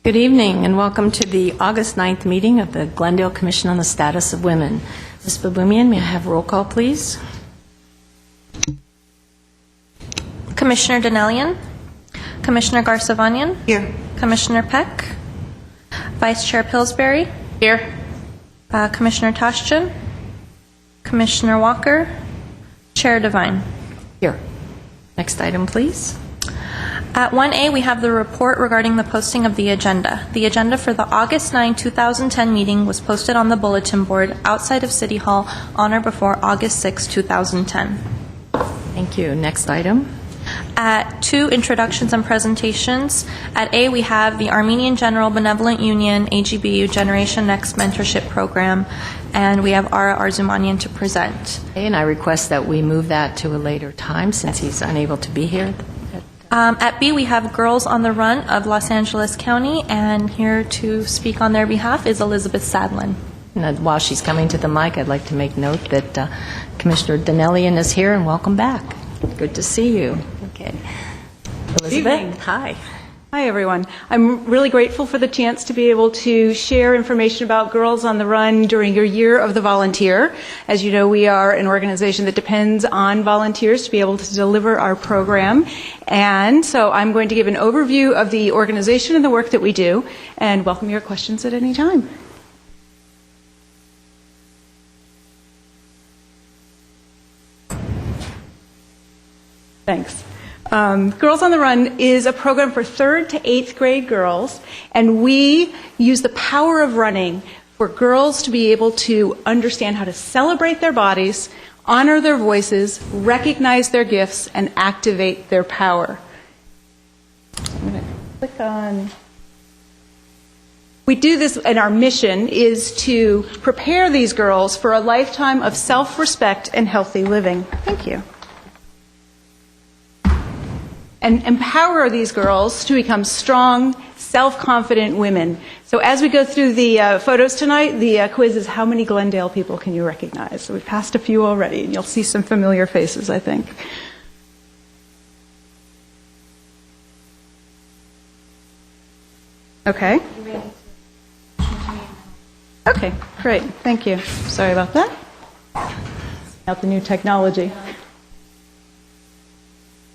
Good evening and welcome to the August 9th meeting of the Glendale Commission on the Status of Women. Ms. Baboumian, may I have roll call, please? Commissioner Donnellian, Commissioner Garcevanyan. Here. Commissioner Peck, Vice Chair Pillsbury. Here. Commissioner Toshchin, Commissioner Walker, Chair Devine. Here. Next item, please. At 1A, we have the report regarding the posting of the agenda. The agenda for the August 9, 2010 meeting was posted on the bulletin board outside of City Hall on or before August 6, 2010. Thank you. Next item. At 2, introductions and presentations. At A, we have the Armenian General Benevolent Union, AGBU Generation Next Mentorship Program, and we have Ara Arzumanian to present. Okay, and I request that we move that to a later time since he's unable to be here. At B, we have Girls on the Run of Los Angeles County, and here to speak on their behalf is Elizabeth Sadlin. And while she's coming to the mic, I'd like to make note that Commissioner Donnellian is here, and welcome back. Good to see you. Okay. Elizabeth? Evening. Hi. Hi, everyone. I'm really grateful for the chance to be able to share information about Girls on the Run during your Year of the Volunteer. As you know, we are an organization that depends on volunteers to be able to deliver our program. And so I'm going to give an overview of the organization and the work that we do, and welcome your questions at any time. Thanks. Girls on the Run is a program for 3rd to 8th grade girls, and we use the power of running for girls to be able to understand how to celebrate their bodies, honor their voices, recognize their gifts, and activate their power. I'm going to click on... We do this, and our mission is to prepare these girls for a lifetime of self-respect and healthy living. Thank you. And empower these girls to become strong, self-confident women. So as we go through the photos tonight, the quiz is how many Glendale people can you recognize? So we've passed a few already, and you'll see some familiar faces, I think. Okay. Okay, great. Thank you. Sorry about that. Out the new technology.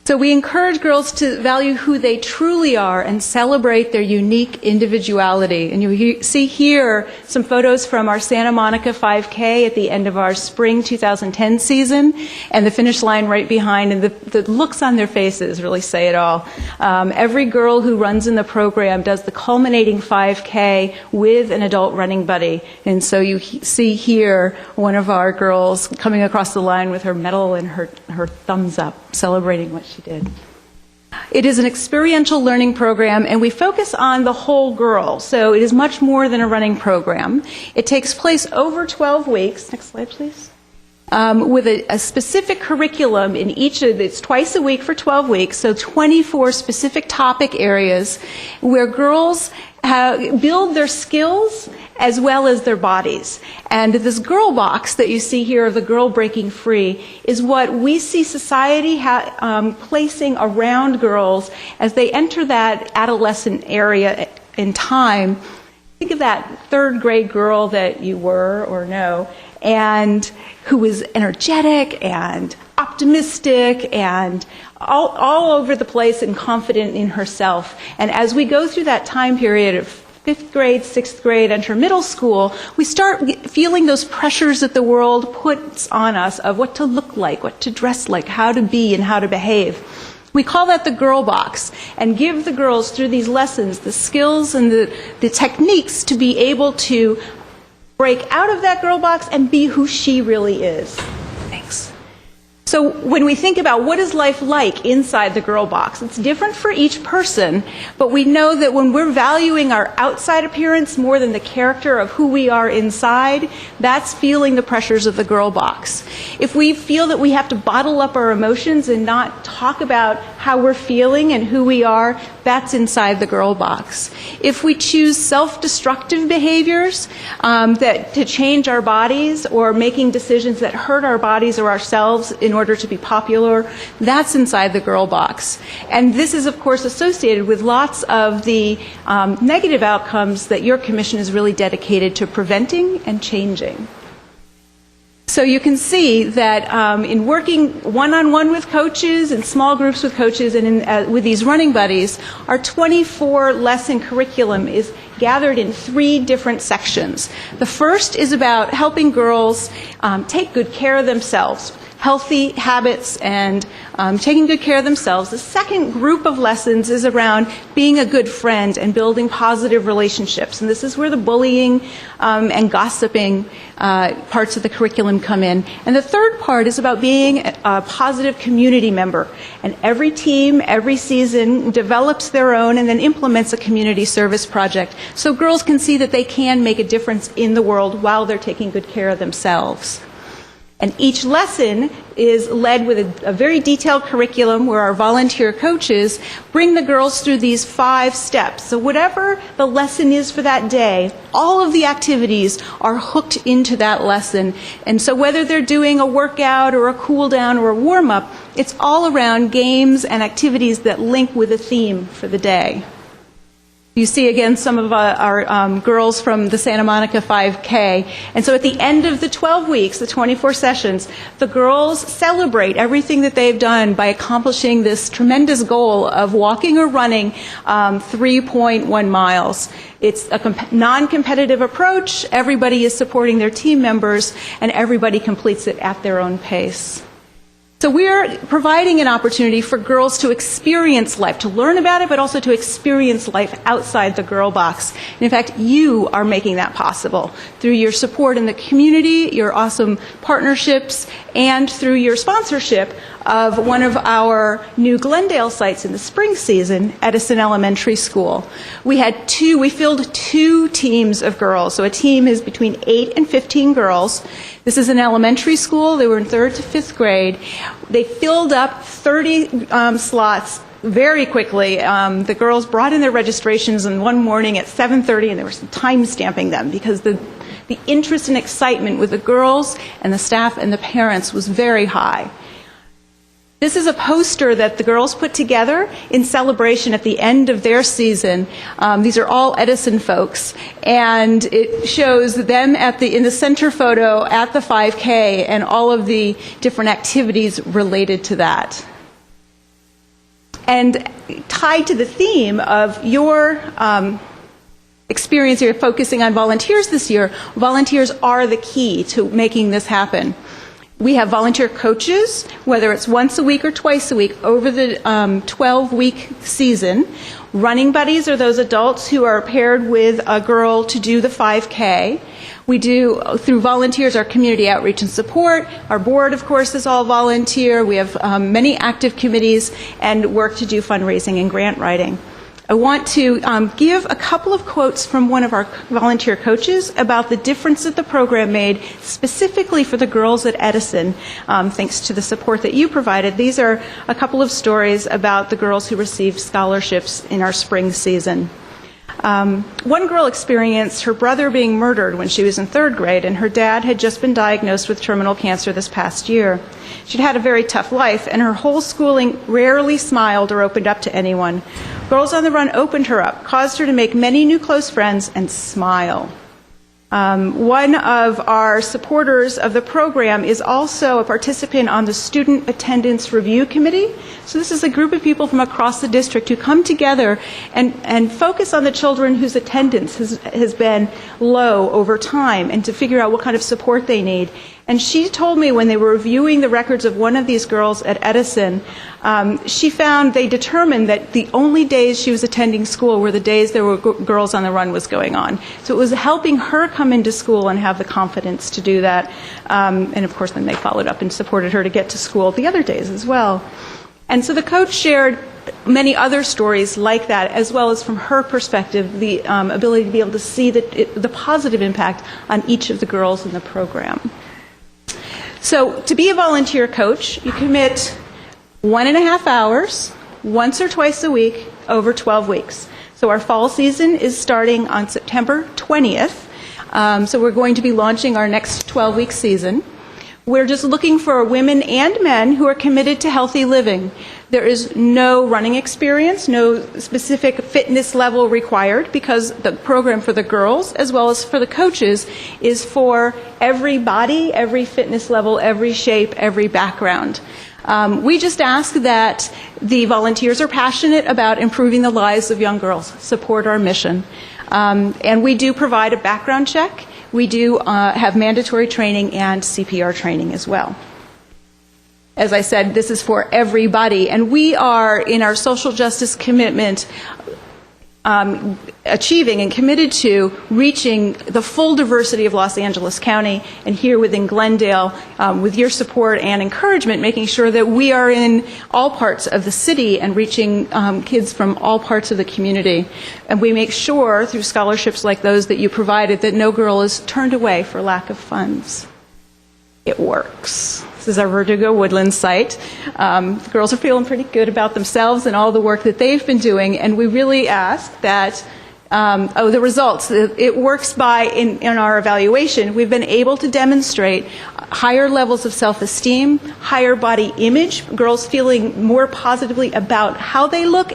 So we encourage girls to value who they truly are and celebrate their unique individuality. And you see here some photos from our Santa Monica 5K at the end of our spring 2010 season, and the finish line right behind, and the looks on their faces really say it all. Every girl who runs in the program does the culminating 5K with an adult running buddy. And so you see here one of our girls coming across the line with her medal and her thumbs up, celebrating what she did. It is an experiential learning program, and we focus on the whole girl. So it is much more than a running program. It takes place over 12 weeks. Next slide, please. With a specific curriculum in each of it's twice a week for 12 weeks, so 24 specific topic areas where girls build their skills as well as their bodies. And this girl box that you see here of the girl breaking free is what we see society placing around girls as they enter that adolescent area in time. Think of that 3rd grade girl that you were or know, and who was energetic and optimistic and all over the place and confident in herself. And as we go through that time period of 5th grade, 6th grade, enter middle school, we start feeling those pressures that the world puts on us of what to look like, what to dress like, how to be, and how to behave. We call that the girl box, and give the girls through these lessons the skills and the techniques to be able to break out of that girl box and be who she really is. Thanks. So when we think about what is life like inside the girl box, it's different for each person, but we know that when we're valuing our outside appearance more than the character of who we are inside, that's feeling the pressures of the girl box. If we feel that we have to bottle up our emotions and not talk about how we're feeling and who we are, that's inside the girl box. If we choose self-destructive behaviors to change our bodies, or making decisions that hurt our bodies or ourselves in order order to be popular. That's inside the girl box. And this is, of course, associated with lots of the negative outcomes that your commission is really dedicated to preventing and changing. So you can see that in working one-on-one with coaches and small groups with coaches and with these running buddies, our 24-lesson curriculum is gathered in 3 different sections. The first is about helping girls take good care of themselves, healthy habits and taking good care of themselves. The second group of lessons is around being a good friend and building positive relationships. And this is where the bullying and gossiping parts of the curriculum come in. And the third part is about being a positive community member. And every team, every season, develops their own and then implements a community service project so girls can see that they can make a difference in the world while they're taking good care of themselves. And each lesson is led with a very detailed curriculum where our volunteer coaches bring the girls through these 5 steps. So whatever the lesson is for that day, all of the activities are hooked into that lesson. And so whether they're doing a workout or a cool down or a warm up, it's all around games and activities that link with a theme for the day. You see again some of our girls from the Santa Monica 5K. And so at the end of the 12 weeks, the 24 sessions, the girls celebrate everything that they've done by accomplishing this tremendous goal of walking or running 3.1 miles. It's a non-competitive approach. Everybody is supporting their team members, and everybody completes it at their own pace. So we're providing an opportunity for girls to experience life, to learn about it, but also to experience life outside the girl box. And in fact, you are making that possible through your support in the community, your awesome partnerships, and through your sponsorship of one of our new Glendale sites in the spring season, Edison Elementary School. We filled 2 teams of girls. So a team is between 8 and 15 girls. This is an elementary school. They were in 3rd to 5th grade. They filled up 30 slots very quickly. The girls brought in their registrations and one morning at 7:30, and they were time stamping them because the interest and excitement with the girls and the staff and the parents was very high. This is a poster that the girls put together in celebration at the end of their season. These are all Edison folks, and it shows them in the center photo at the 5K and all of the different activities related to that. And tied to the theme of your experience, you're focusing on volunteers this year. Volunteers are the key to making this happen. We have volunteer coaches, whether it's once a week or twice a week over the 12-week season. Running buddies are those adults who are paired with a girl to do the 5K. We do, through volunteers, our community outreach and support. Our board, of course, is all volunteer. We have many active committees and work to do fundraising and grant writing. I want to give a couple of quotes from one of our volunteer coaches about the difference that the program made specifically for the girls at Edison, thanks to the support that you provided. These are a couple of stories about the girls who received scholarships in our spring season. One girl experienced her brother being murdered when she was in 3rd grade, and her dad had just been diagnosed with terminal cancer this past year. She'd had a very tough life, and her whole schooling rarely smiled or opened up to anyone. Girls on the Run opened her up, caused her to make many new close friends, and smile. One of our supporters of the program is also a participant on the Student Attendance Review Committee. So this is a group of people from across the district who come together and focus on the children whose attendance has been low over time and to figure out what kind of support they need. And she told me when they were reviewing the records of one of these girls at Edison, they determined that the only days she was attending school were the days there were Girls on the Run was going on. So it was helping her come into school and have the confidence to do that. And of course, then they followed up and supported her to get to school the other days as well. And so the coach shared many other stories like that, as well as from her perspective, the ability to be able to see the positive impact on each of the girls in the program. So to be a volunteer coach, you commit 1.5 hours, once or twice a week, over 12 weeks. So our fall season is starting on September 20th. So we're going to be launching our next 12-week season. We're just looking for women and men who are committed to healthy living. There is no running experience, no specific fitness level required, because the program for the girls as well as for the coaches is for every body, every fitness level, every shape, every background. We just ask that the volunteers are passionate about improving the lives of young girls, support our mission. And we do provide a background check. We do have mandatory training and CPR training as well. As I said, this is for everybody, and we are, in our social justice commitment, achieving and committed to reaching the full diversity of Los Angeles County, and here within Glendale, with your support and encouragement, making sure that we are in all parts of the city and reaching kids from all parts of the community. And we make sure, through scholarships like those that you provided, that no girl is turned away for lack of funds. It works. This is our Verdugo Woodland site. The girls are feeling pretty good about themselves and all the work that they've been doing, and we really ask that, the results. It works by, in our evaluation, we've been able to demonstrate higher levels of self-esteem, higher body image, girls feeling more positively about how they look,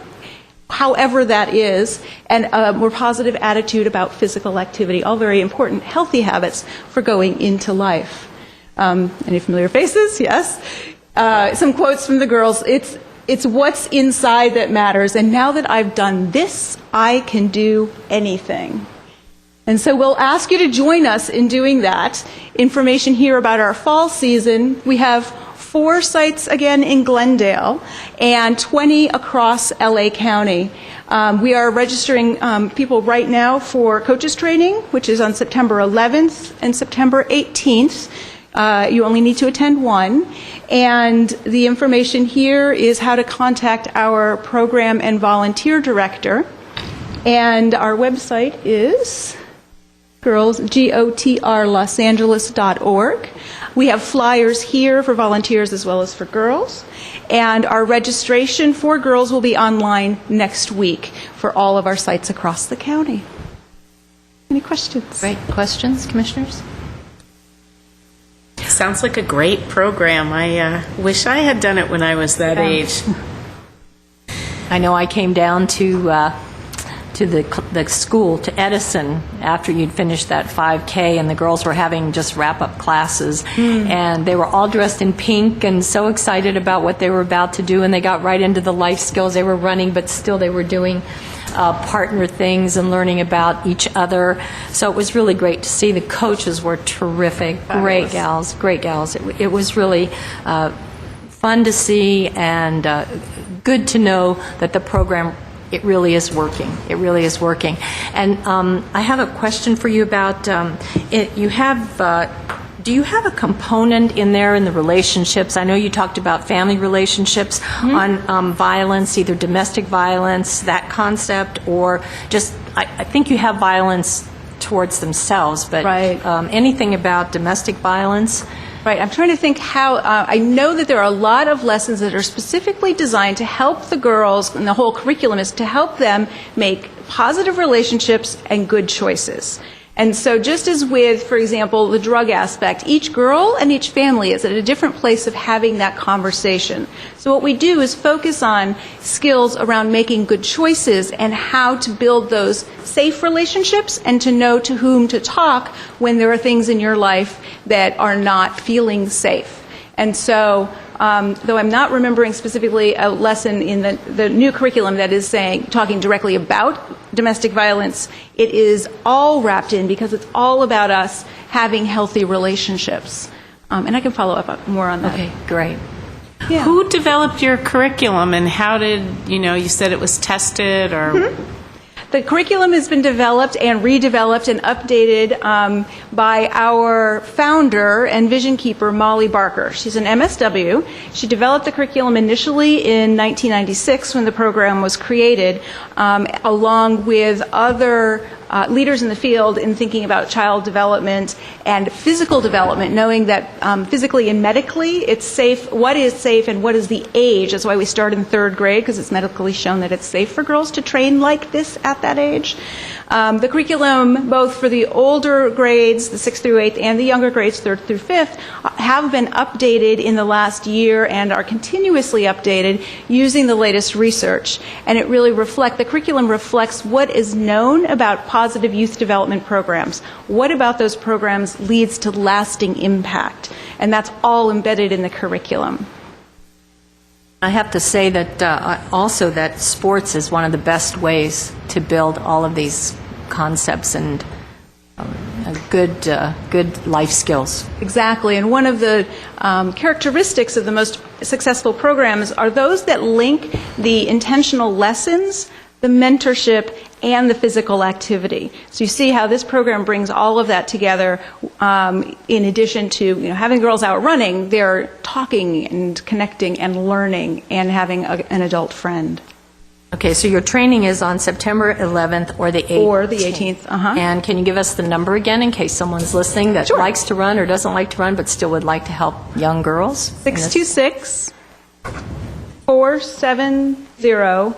however that is, and a more positive attitude about physical activity, all very important healthy habits for going into life. Any familiar faces? Yes. Some quotes from the girls. It's what's inside that matters, and now that I've done this, I can do anything. And so we'll ask you to join us in doing that. Information here about our fall season. We have 4 sites again in Glendale and 20 across LA County. We are registering people right now for coaches training, which is on September 11th and September 18th. You only need to attend one. And the information here is how to contact our program and volunteer director. And our website is gotrlosangeles.org. We have flyers here for volunteers as well as for girls. And our registration for girls will be online next week for all of our sites across the county. Any questions? Great. Questions, commissioners? Sounds like a great program. I wish I had done it when I was that age. I know I came down to the school, to Edison, after you'd finished that 5K, and the girls were having just wrap-up classes, and they were all dressed in pink and so excited about what they were about to do, and they got right into the life skills. They were running, but still they were doing partner things and learning about each other. So it was really great to see. The coaches were terrific. Great gals. It was really fun to see, and good to know that the program, it really is working. It really is working. And I have a question for you about do you have a component in there in the relationships? I know you talked about family relationships on violence, either domestic violence, that concept, or just, I think you have violence towards themselves, but Right. Anything about domestic violence? Right. I'm trying to think how, I know that there are a lot of lessons that are specifically designed to help the girls, and the whole curriculum is to help them make positive relationships and good choices. And so just as with, for example, the drug aspect, each girl and each family is at a different place of having that conversation. So what we do is focus on skills around making good choices and how to build those safe relationships and to know to whom to talk when there are things in your life that are not feeling safe. And so, though I'm not remembering specifically a lesson in the new curriculum that is talking directly about domestic violence, it is all wrapped in because it's all about us having healthy relationships. And I can follow up more on that. Okay, great. Yeah. Who developed your curriculum, and how did, you said it was tested, or... The curriculum has been developed and redeveloped and updated by our founder and vision keeper, Molly Barker. She's an MSW. She developed the curriculum initially in 1996 when the program was created, along with other leaders in the field in thinking about child development and physical development, knowing that physically and medically it's safe, what is safe and what is the age. That's why we start in third grade, because it's medically shown that it's safe for girls to train like this at that age. The curriculum, both for the older grades, the 6th through 8th, and the younger grades, 3rd through 5th, have been updated in the last year and are continuously updated using the latest research. And it really the curriculum reflects what is known about positive youth development programs. What about those programs leads to lasting impact? And that's all embedded in the curriculum. I have to say that also that sports is one of the best ways to build all of these concepts and good life skills. Exactly, and one of the characteristics of the most successful programs are those that link the intentional lessons, the mentorship, and the physical activity. So you see how this program brings all of that together. In addition to having girls out running, they're talking and connecting and learning and having an adult friend. Okay, so your training is on September 11th or the 18th. Or the 18th, And can you give us the number again in case someone's listening that Sure. likes to run or doesn't like to run but still would like to help young girls? 626 470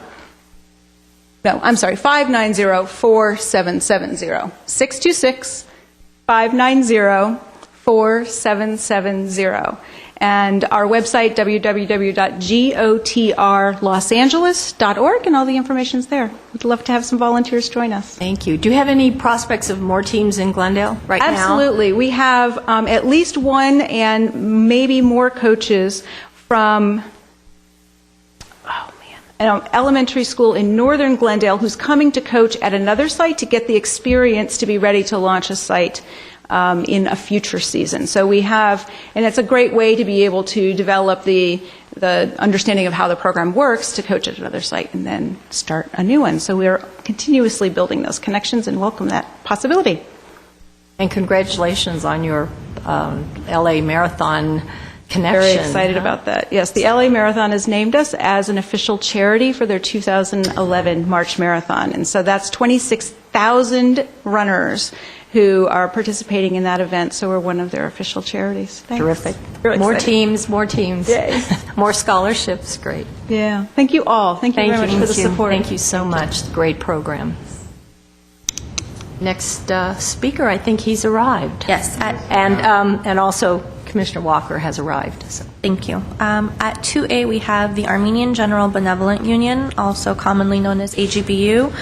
No, I'm sorry, 590-4770. 626-590-4770. And our website, www.gotrlosangeles.org, and all the information's there. We'd love to have some volunteers join us. Thank you. Do you have any prospects of more teams in Glendale right now? Absolutely. We have at least one and maybe more coaches from an elementary school in northern Glendale who's coming to coach at another site to get the experience to be ready to launch a site in a future season. So we have, and it's a great way to be able to develop the understanding of how the program works to coach at another site and then start a new one. So we're continuously building those connections and welcome that possibility. And congratulations on your LA Marathon connection. Very excited about that. Yes, the LA Marathon has named us as an official charity for their 2011 March Marathon. And so that's 26,000 runners who are participating in that event. So we're one of their official charities. Thanks. Terrific. Really More excited. teams. Yay. More scholarships. Great. Yeah. Thank you all. Thank you very much for the support. Thank you so much. Great program. Next speaker, I think he's arrived. Yes. And also Commissioner Walker has arrived. So. Thank you. At 2A, we have the Armenian General Benevolent Union, also commonly known as AGBU,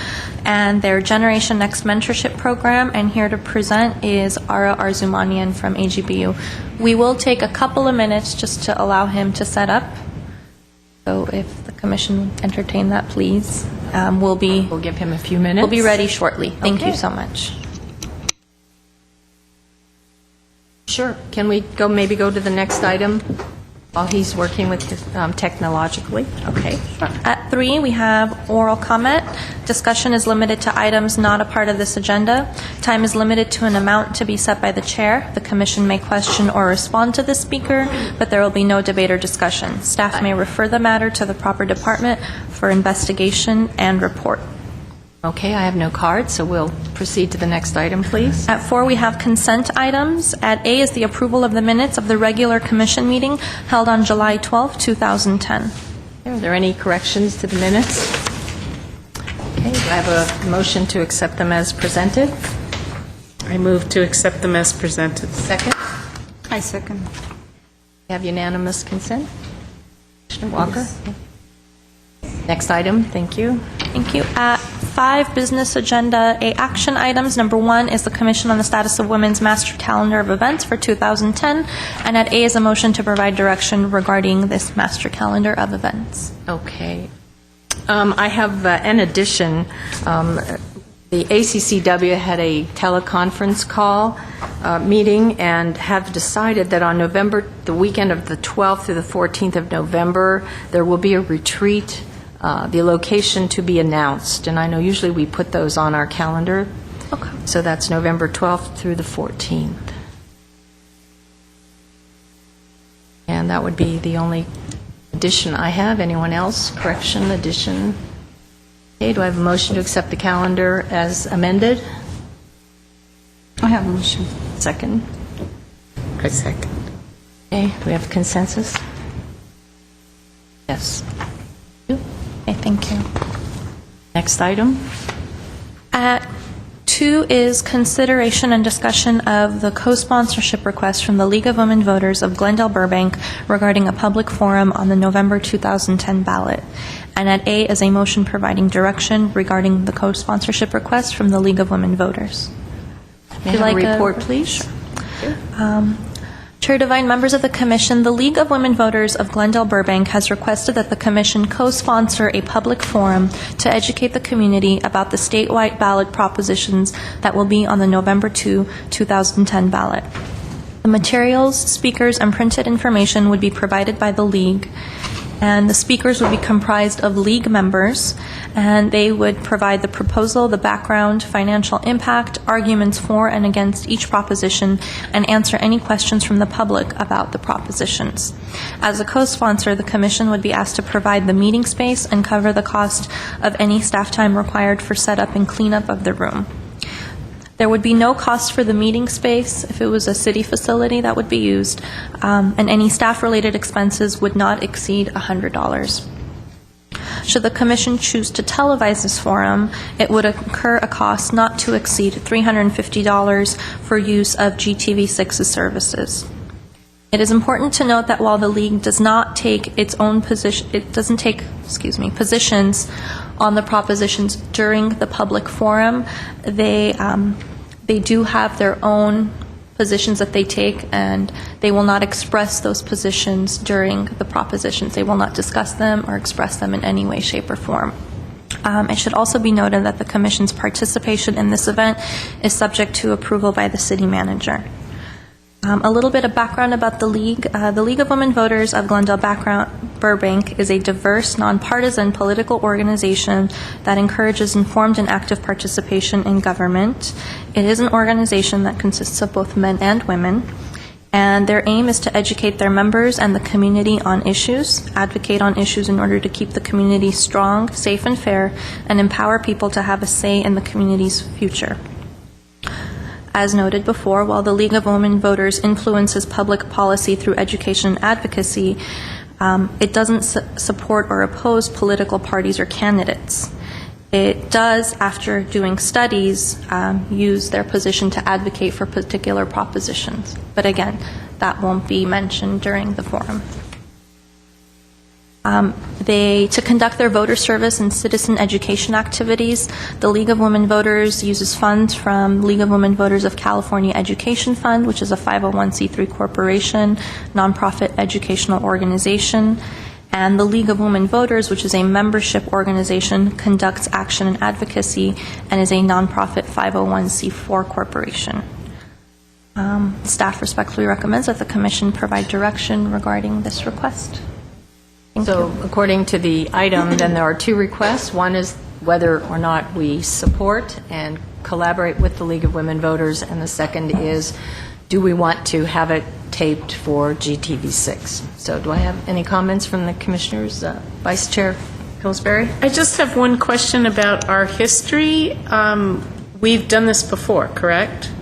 and their Generation Next Mentorship Program. And here to present is Ara Arzumanian from AGBU. We will take a couple of minutes just to allow him to set up. So if the Commission would entertain that, please. We'll give him a few minutes. We'll be ready shortly. Thank you Okay. so much. Sure. Can we maybe go to the next item while he's working with technologically? Okay. At 3, we have oral comment. Discussion is limited to items not a part of this agenda. Time is limited to an amount to be set by the chair. The Commission may question or respond to the speaker, but there will be no debate or discussion. Staff may refer the matter to the proper department for investigation and report. Okay, I have no card, so we'll proceed to the next item, please. At 4, we have consent items. At A is the approval of the minutes of the regular Commission meeting held on July 12, 2010. Are there any corrections to the minutes? Okay, do I have a motion to accept them as presented? I move to accept them as presented. Second? I second. We have unanimous consent? Commissioner Walker? Next item, thank you. Thank you. At 5, business agenda A action items. Number 1 is the Commission on the Status of Women's Master Calendar of Events for 2010. And at A is a motion to provide direction regarding this master calendar of events. Okay. I have an addition. The ACCW had a teleconference call meeting and have decided that on the weekend of the 12th through the 14th of November, there will be a retreat, the location to be announced. And I know usually we put those on our calendar. Okay. So that's November 12th through the 14th. And that would be the only addition I have. Anyone else? Correction, addition? Okay, do I have a motion to accept the calendar as amended? I have a motion. Second. I second. Okay, do we have consensus? Yes. Okay, thank you. Next item? At 2 is consideration and discussion of the co-sponsorship request from the League of Women Voters of Glendale Burbank regarding a public forum on the November 2010 ballot. And at A is a motion providing direction regarding the co-sponsorship request from the League of Women Voters. May I Would you have a like a- report, please? Chair Devine, members of the Commission, the League of Women Voters of Glendale Burbank has requested that the Commission co-sponsor a public forum to educate the community about the statewide ballot propositions that will be on the November 2, 2010 ballot. The materials, speakers, and printed information would be provided by the League, and the speakers would be comprised of League members, and they would provide the proposal, the background, financial impact, arguments for and against each proposition, and answer any questions from the public about the propositions. As a co-sponsor, the Commission would be asked to provide the meeting space and cover the cost of any staff time required for setup and cleanup of the room. There would be no cost for the meeting space if it was a city facility that would be used, and any staff-related expenses would not exceed $100. Should the Commission choose to televise this forum, it would incur a cost not to exceed $350 for use of GTV6's services. It is important to note that while the League does not take its own position, it doesn't take, positions on the propositions during the public forum, they do have their own positions that they take, and they will not express those positions during the propositions. They will not discuss them or express them in any way, shape, or form. It should also be noted that the Commission's participation in this event is subject to approval by the City Manager. A little bit of background about the League. The League of Women Voters of Glendale Burbank is a diverse, nonpartisan political organization that encourages informed and active participation in government. It is an organization that consists of both men and women, and their aim is to educate their members and the community on issues, advocate on issues in order to keep the community strong, safe, and fair, and empower people to have a say in the community's future. As noted before, while the League of Women Voters influences public policy through education and advocacy, it doesn't support or oppose political parties or candidates. It does, after doing studies, use their position to advocate for particular propositions. But again, that won't be mentioned during the forum. To conduct their voter service and citizen education activities, the League of Women Voters uses funds from League of Women Voters of California Education Fund, which is a 501c3 corporation, nonprofit educational organization, and the League of Women Voters, which is a membership organization, conducts action and advocacy and is a nonprofit 501c4 corporation. Staff respectfully recommends that the Commission provide direction regarding this request. So according to the item, then there are two requests. One is whether or not we support and collaborate with the League of Women Voters, and the second is, do we want to have it taped for GTV6? So do I have any comments from the Commissioners? Vice Chair Pillsbury? I just have one question about our history. We've done this before, correct?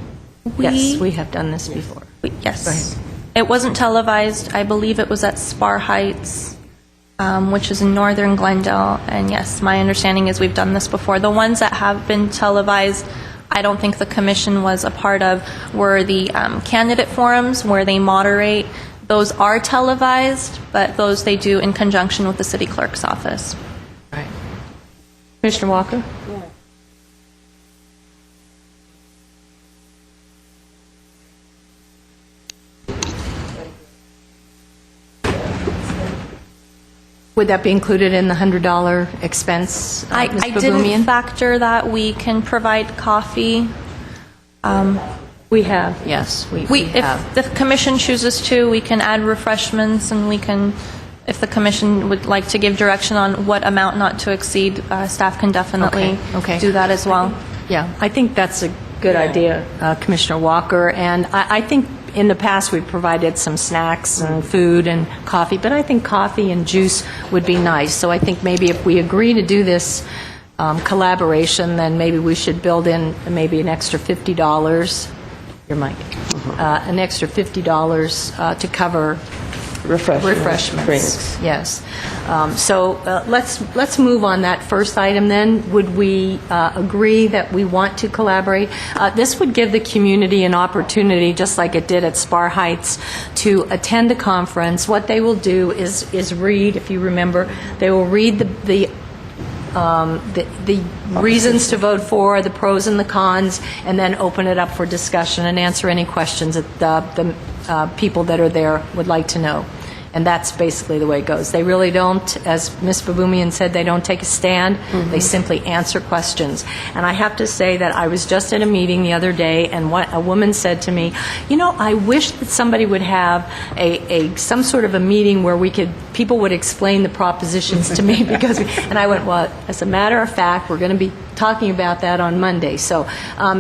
Yes, we have done this before. Yes. Go ahead. It wasn't televised. I believe it was at Spar Heights, which is in northern Glendale. And yes, my understanding is we've done this before. The ones that have been televised, I don't think the Commission was a part of, were the candidate forums where they moderate. Those are televised, but those they do in conjunction with the City Clerk's office. Right. Commissioner Walker? Would that be included in the $100 expense, I Ms. didn't Babumian? factor that. We can provide coffee. We have, yes, we have. If the Commission chooses to, we can add refreshments, and we can, if the Commission would like to give direction on what amount not to exceed, staff can definitely Okay. do that as well. Yeah, I think that's a good idea, Commissioner Walker. And I think in the past we've provided some snacks and food and coffee, but I think coffee and juice would be nice. So I think maybe if we agree to do this collaboration, then maybe we should build in maybe an extra $50, your mic, an extra $50 to cover refreshments. Drinks. Yes. Let's move on that first item then. Would we agree that we want to collaborate? This would give the community an opportunity, just like it did at Spar Heights, to attend a conference. What they will do is read, if you remember, they will read the reasons to vote for, the pros and the cons, and then open it up for discussion and answer any questions that the people that are there would like to know. And that's basically the way it goes. They really don't, as Ms. Baboumian said, they don't take a stand. They simply answer questions. And I have to say that I was just at a meeting the other day, and a woman said to me, you know, I wish that somebody would have some sort of a meeting where people would explain the propositions to me, and I went, well, as a matter of fact, we're going to be talking about that on Monday. So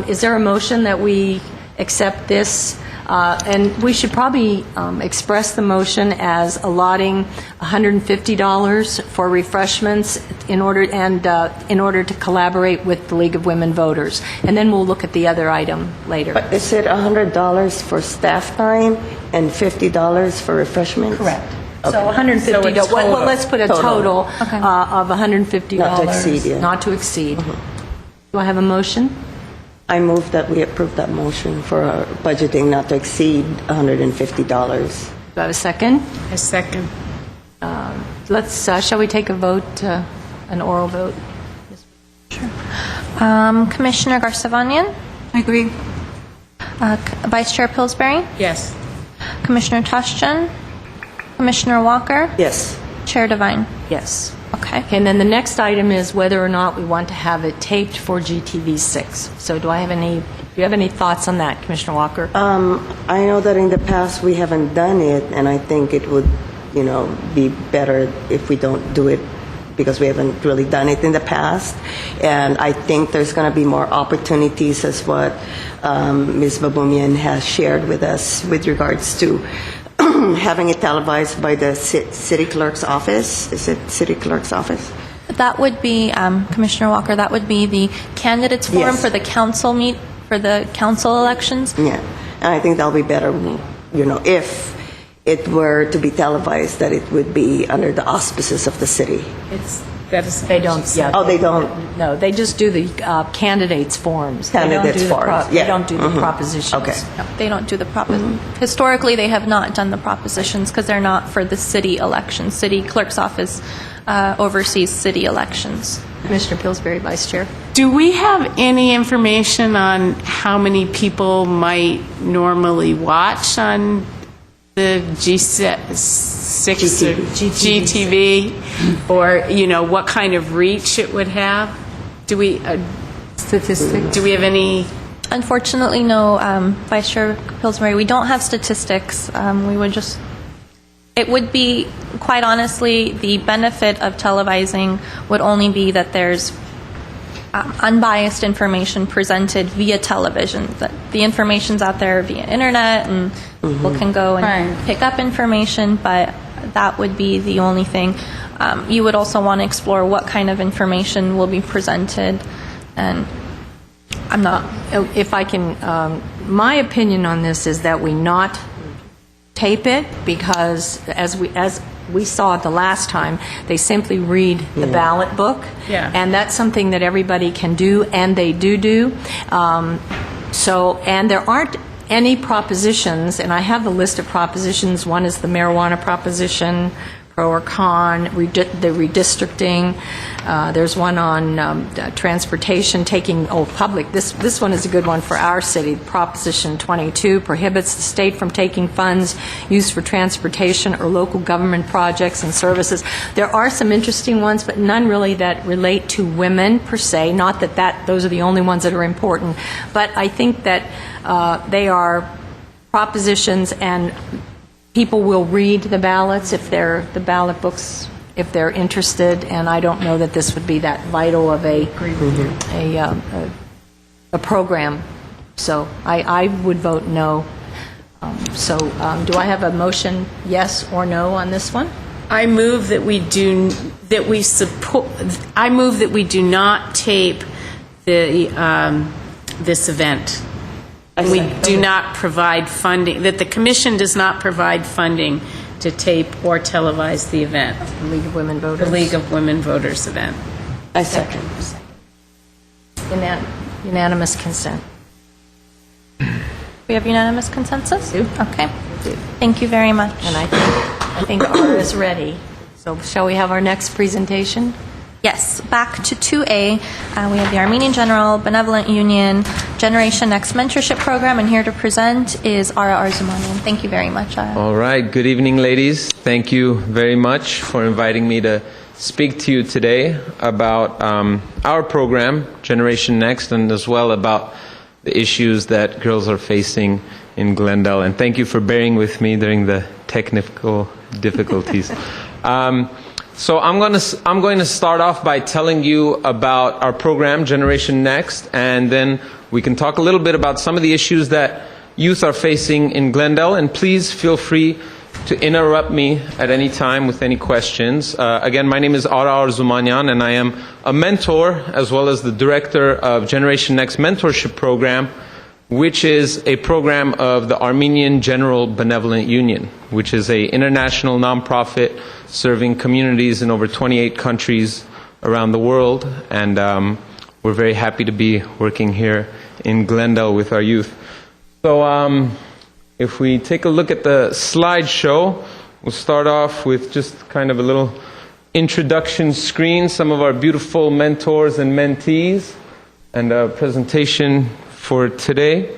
is there a motion that we accept this? And we should probably express the motion as allotting $150 for refreshments in order to collaborate with the League of Women Voters. And then we'll look at the other item later. But is it $100 for staff time and $50 for refreshments? Correct. Okay. So $150. So it's Well, total. let's put a total of $150. Not to exceed, yeah. Not to exceed. Do I have a motion? I move that we approve that motion for budgeting not to exceed $150. Do I have a second? A second. Shall we take a vote, an oral vote? Commissioner Garcevanyan? I agree. Vice Chair Pillsbury? Yes. Commissioner Toshjan? Commissioner Walker? Yes. Chair Devine? Yes. Okay. And then the next item is whether or not we want to have it taped for GTV6. So do you have any thoughts on that, Commissioner Walker? I know that in the past we haven't done it, and I think it would, be better if we don't do it because we haven't really done it in the past. And I think there's going to be more opportunities, as what Ms. Baboumian has shared with us with regards to having it televised by the city clerk's office. Is it city clerk's office? That would be, Commissioner Walker, that would be the candidates forum Yes. for the council elections. Yeah, and I think that'll be better, if it were to be televised, that it would be under the auspices of the city. They don't. Yeah. Oh, they don't? No, they just do the candidates forums. Candidates forums, yeah. They don't do the propositions. Okay. No, they don't do the Historically, they have not done the propositions because they're not for the city elections. City clerk's office oversees city elections. Commissioner Pillsbury, Vice Chair. Do we have any information on how many people might normally watch on the GTV, or what kind of reach it would have? Do we Statistics. do we have any? Unfortunately, no, Vice Chair Pillsbury, we don't have statistics. It would be, quite honestly, the benefit of televising would only be that there's unbiased information presented via television. That the information's out there via internet, and people can go and pick up information, but that would be the only thing. You would also want to explore what kind of information will be presented, and I'm not... If I can, my opinion on this is that we not tape it, because as we saw it the last time, they simply read the ballot book. Yeah. And that's something that everybody can do, and they do. And there aren't any propositions, and I have the list of propositions. One is the marijuana proposition, pro or con, the redistricting. There's one on transportation, public. This one is a good one for our city. Proposition 22 prohibits the state from taking funds used for transportation or local government projects and services. There are some interesting ones, but none really that relate to women per se. Not that those are the only ones that are important, but I think that they are propositions, and people will read the ballots if the ballot books, if they're interested, and I don't know that this would be that vital of a program. So I would vote no. Do I have a motion, yes or no, on this one? I move that we do not tape this event. We do not provide funding, that the commission does not provide funding to tape or televise the event, The League of Women Voters. the League of Women Voters event. I second. Unanimous consent. We have unanimous consensus? We do. Okay. Thank you very much. And I think R is ready. So shall we have our next presentation? Yes, back to 2A. We have the Armenian General Benevolent Union Generation Next Mentorship Program, and here to present is Ara Arzumanian. Thank you very much, Ara. All right. Good evening, ladies. Thank you very much for inviting me to speak to you today about our program, Generation Next, and as well about the issues that girls are facing in Glendale. And thank you for bearing with me during the technical difficulties. So I'm going to start off by telling you about our program, Generation Next, and then we can talk a little bit about some of the issues that youth are facing in Glendale. And please feel free to interrupt me at any time with any questions. Again, my name is Ara Arzumanian, and I am a mentor as well as the director of Generation Next Mentorship Program, which is a program of the Armenian General Benevolent Union, which is an international nonprofit serving communities in over 28 countries around the world. And we're very happy to be working here in Glendale with our youth. So if we take a look at the slideshow, we'll start off with just kind of a little introduction screen, some of our beautiful mentors and mentees, and a presentation for today.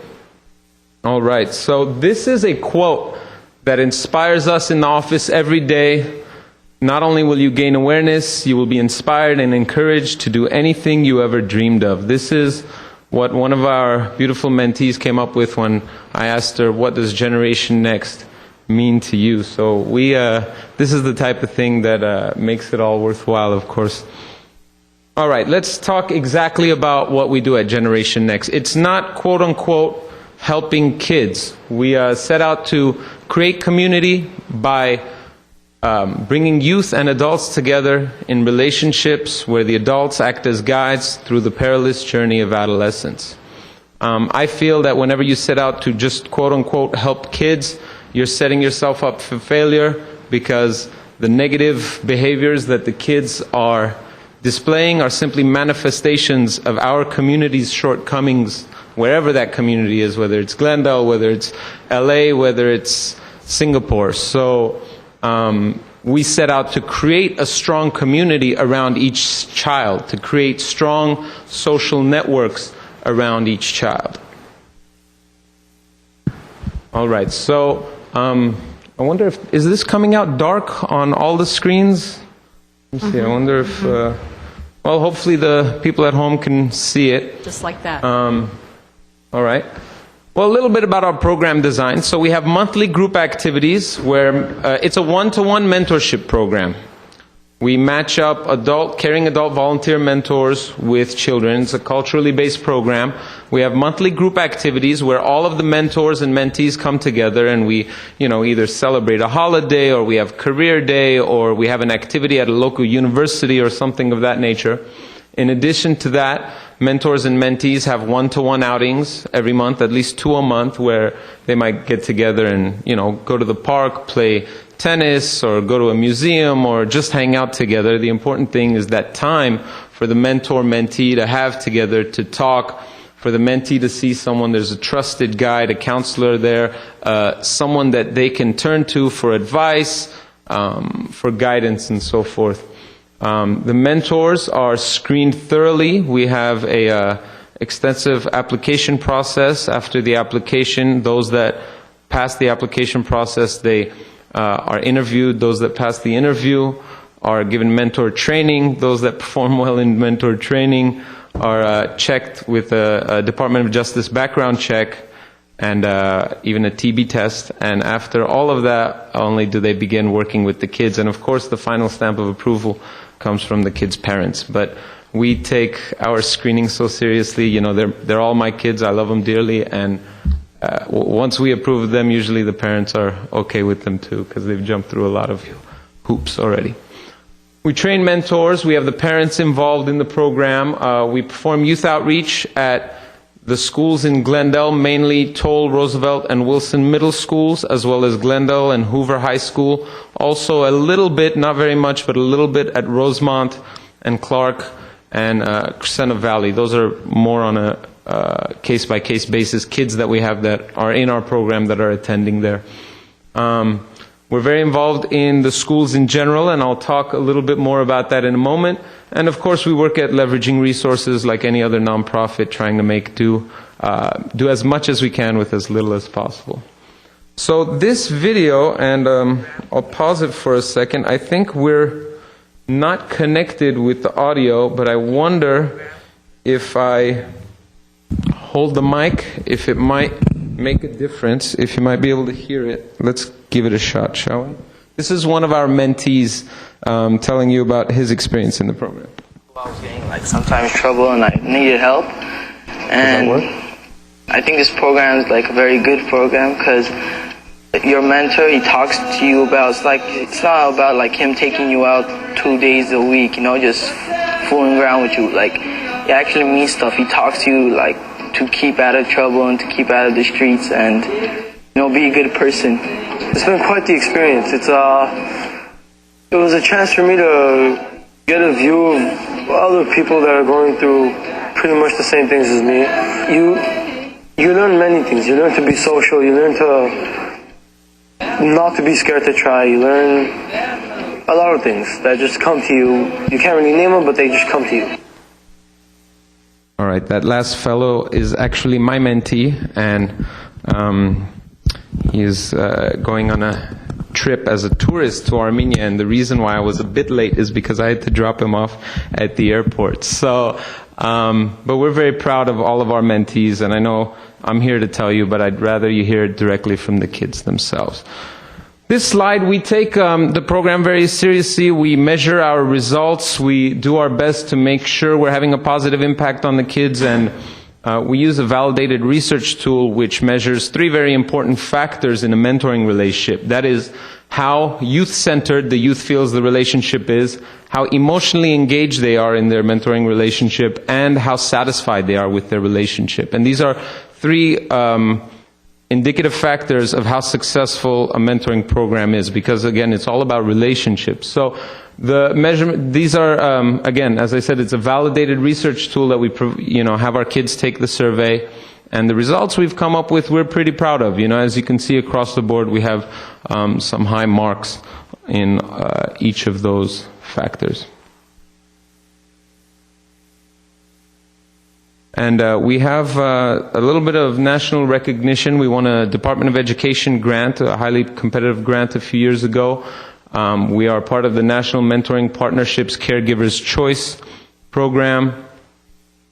All right, so this is a quote that inspires us in the office every day. Not only will you gain awareness, you will be inspired and encouraged to do anything you ever dreamed of. This is what one of our beautiful mentees came up with when I asked her, what does Generation Next mean to you? So this is the type of thing that makes it all worthwhile, of course. All right, let's talk exactly about what we do at Generation Next. It's not, quote unquote, helping kids. We set out to create community by bringing youth and adults together in relationships where the adults act as guides through the perilous journey of adolescence. I feel that whenever you set out to just, quote unquote, help kids, you're setting yourself up for failure, because the negative behaviors that the kids are displaying are simply manifestations of our community's shortcomings, wherever that community is, whether it's Glendale, whether it's LA, whether it's Singapore. So we set out to create a strong community around each child, to create strong social networks around each child. All right, so I wonder if, is this coming out dark on all the screens? Let me see, I wonder if, well, hopefully the people at home can see it. Just like that. All right. Well, a little bit about our program design. So we have monthly group activities where it's a one-to-one mentorship program. We match up caring adult volunteer mentors with children. It's a culturally based program. We have monthly group activities where all of the mentors and mentees come together, and we, either celebrate a holiday, or we have career day, or we have an activity at a local university or something of that nature. In addition to that, mentors and mentees have one-to-one outings every month, at least 2 a month, where they might get together and, go to the park, play tennis, or go to a museum, or just hang out together. The important thing is that time for the mentor-mentee to have together, to talk, for the mentee to see someone, there's a trusted guide, a counselor there, someone that they can turn to for advice, for guidance, and so forth. The mentors are screened thoroughly. We have a extensive application process. After the application, those that pass the application process, they are interviewed. Those that pass the interview are given mentor training. Those that perform well in mentor training are checked with a Department of Justice background check and even a TB test. And after all of that, only do they begin working with the kids. And of course, the final stamp of approval comes from the kids' parents. But we take our screening so seriously. They're all my kids. I love them dearly. And once we approve of them, usually the parents are okay with them too, because they've jumped through a lot of hoops already. We train mentors. We have the parents involved in the program. We perform youth outreach at the schools in Glendale, mainly Toll, Roosevelt, and Wilson middle schools, as well as Glendale and Hoover High School. Also a little bit, not very much, but a little bit at Rosemont and Clark and Crescenta Valley. Those are more on a case-by-case basis, kids that we have that are in our program that are attending there. We're very involved in the schools in general, and I'll talk a little bit more about that in a moment. And of course, we work at leveraging resources like any other nonprofit, trying to do as much as we can with as little as possible. So this video, and I'll pause it for a second. I think we're not connected with the audio, but I wonder if I hold the mic, if it might make a difference, if you might be able to hear it. Let's give it a shot, shall we? This is one of our mentees telling you about his experience in the program. I was getting sometimes trouble and I needed help. And Does that work? I think this program is a very good program because your mentor, he talks to you about, it's not about him taking you out 2 days a week, just fooling around with you. He actually means stuff. He talks to you to keep out of trouble and to keep out of the streets and, be a good person. It's been quite the experience. It was a chance for me to get a view of other people that are going through pretty much the same things as me. You learn many things. You learn to be social. You learn to not to be scared to try. You learn a lot of things that just come to you. You can't really name them, but they just come to you. All right, that last fellow is actually my mentee, and he is going on a trip as a tourist to Armenia, and the reason why I was a bit late is because I had to drop him off at the airport. So, but we're very proud of all of our mentees, and I know I'm here to tell you, but I'd rather you hear it directly from the kids themselves. This slide, we take the program very seriously. We measure our results. We do our best to make sure we're having a positive impact on the kids, and we use a validated research tool which measures 3 very important factors in a mentoring relationship. That is how youth-centered the youth feels the relationship is, how emotionally engaged they are in their mentoring relationship, and how satisfied they are with their relationship. And these are 3 indicative factors of how successful a mentoring program is, because again, it's all about relationships. So the measurement, these are, again, as I said, it's a validated research tool that we, have our kids take the survey, and the results we've come up with, we're pretty proud of. As you can see across the board, we have some high marks in each of those factors. And we have a little bit of national recognition. We won a Department of Education grant, a highly competitive grant a few years ago. We are part of the National Mentoring Partnerships Caregivers Choice program,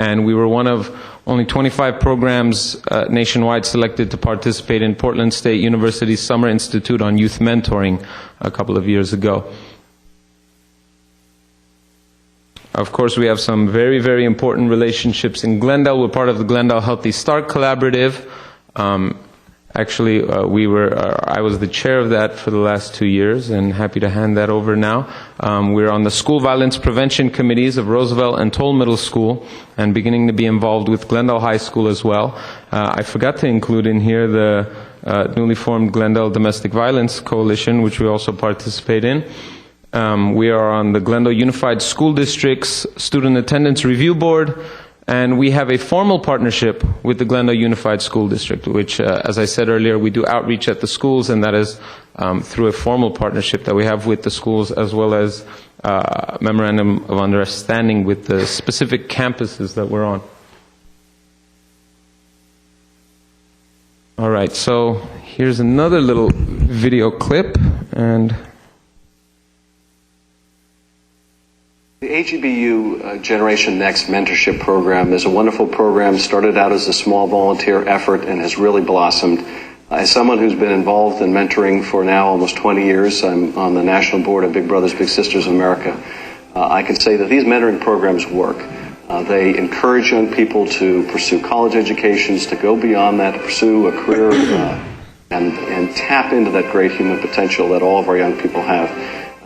and we were one of only 25 programs nationwide selected to participate in Portland State University's Summer Institute on Youth Mentoring a couple of years ago. Of course, we have some very, very important relationships in Glendale. We're part of the Glendale Healthy Start Collaborative. Actually, I was the chair of that for the last 2 years, and happy to hand that over now. We're on the school violence prevention committees of Roosevelt and Toll Middle School, and beginning to be involved with Glendale High School as well. I forgot to include in here the newly formed Glendale Domestic Violence Coalition, which we also participate in. We are on the Glendale Unified School District's Student Attendance Review Board, and we have a formal partnership with the Glendale Unified School District, which, as I said earlier, we do outreach at the schools, and that is through a formal partnership that we have with the schools, as well as memorandum of understanding with the specific campuses that we're on. All right, so here's another little video clip, and the AGBU Generation Next mentorship program is a wonderful program, started out as a small volunteer effort and has really blossomed. As someone who's been involved in mentoring for now almost 20 years, I'm on the national board of Big Brothers Big Sisters of America, I can say that these mentoring programs work. They encourage young people to pursue college educations, to go beyond that, to pursue a career, and tap into that great human potential that all of our young people have.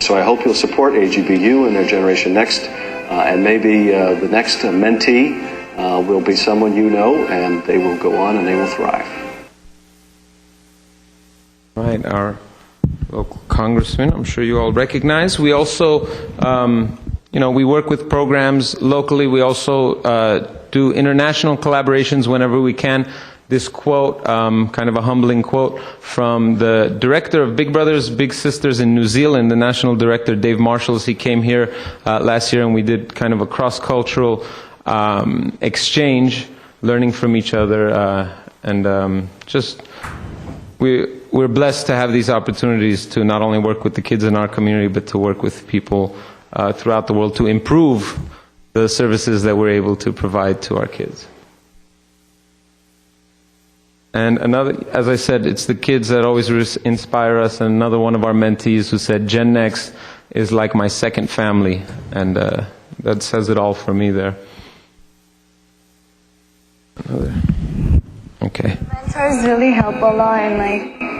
So I hope you'll support AGBU and their Generation Next, and maybe the next mentee will be someone you know, and they will go on and they will thrive. Right, our local congressman, I'm sure you all recognize. We also, we work with programs locally. We also do international collaborations whenever we can. This quote, kind of a humbling quote from the director of Big Brothers Big Sisters in New Zealand, the national director, Dave Marshall. He came here last year and we did kind of a cross-cultural exchange, learning from each other, we're blessed to have these opportunities to not only work with the kids in our community, but to work with people throughout the world to improve the services that we're able to provide to our kids. And another, as I said, it's the kids that always inspire us. And another one of our mentees who said, Gen Next is like my second family. And that says it all for me there. Okay. Mentors really help a lot, and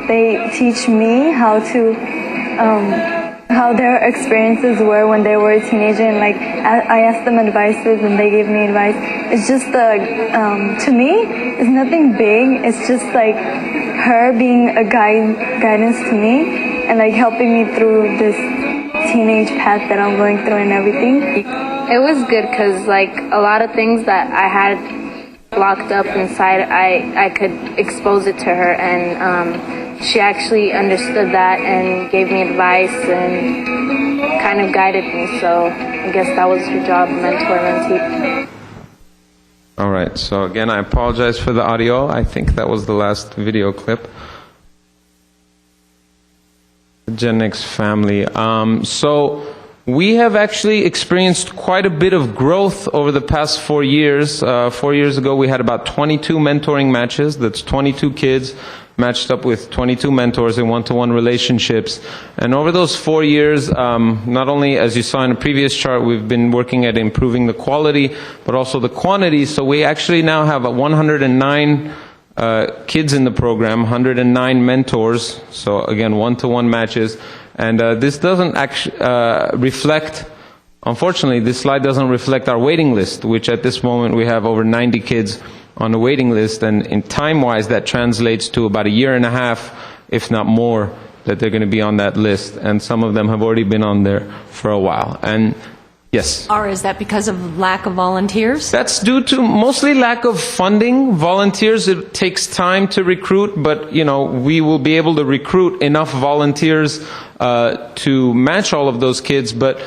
they teach me how their experiences were when they were a teenager, and I asked them advices and they gave me advice. It's just to me, it's nothing big. It's just her being a guidance to me and helping me through this teenage path that I'm going through and everything. It was good because a lot of things that I had locked up inside, I could expose it to her, and she actually understood that and gave me advice and kind of guided me. So I guess that was her job, mentor, mentee. All right, so again, I apologize for the audio. I think that was the last video clip. The Gen X family. So we have actually experienced quite a bit of growth over the past 4 years. 4 years ago, we had about 22 mentoring matches. That's 22 kids matched up with 22 mentors in one-to-one relationships. And over those 4 years, not only, as you saw in a previous chart, we've been working at improving the quality, but also the quantity. So we actually now have 109 kids in the program, 109 mentors. So again, one-to-one matches. And this doesn't actually reflect, unfortunately, this slide doesn't reflect our waiting list, which at this moment we have over 90 kids on the waiting list, and in time-wise that translates to about 1.5 years, if not more, that they're going to be on that list, and some of them have already been on there for a while. And yes? Or is that because of lack of volunteers? That's due to mostly lack of funding. Volunteers, it takes time to recruit, but we will be able to recruit enough volunteers to match all of those kids, but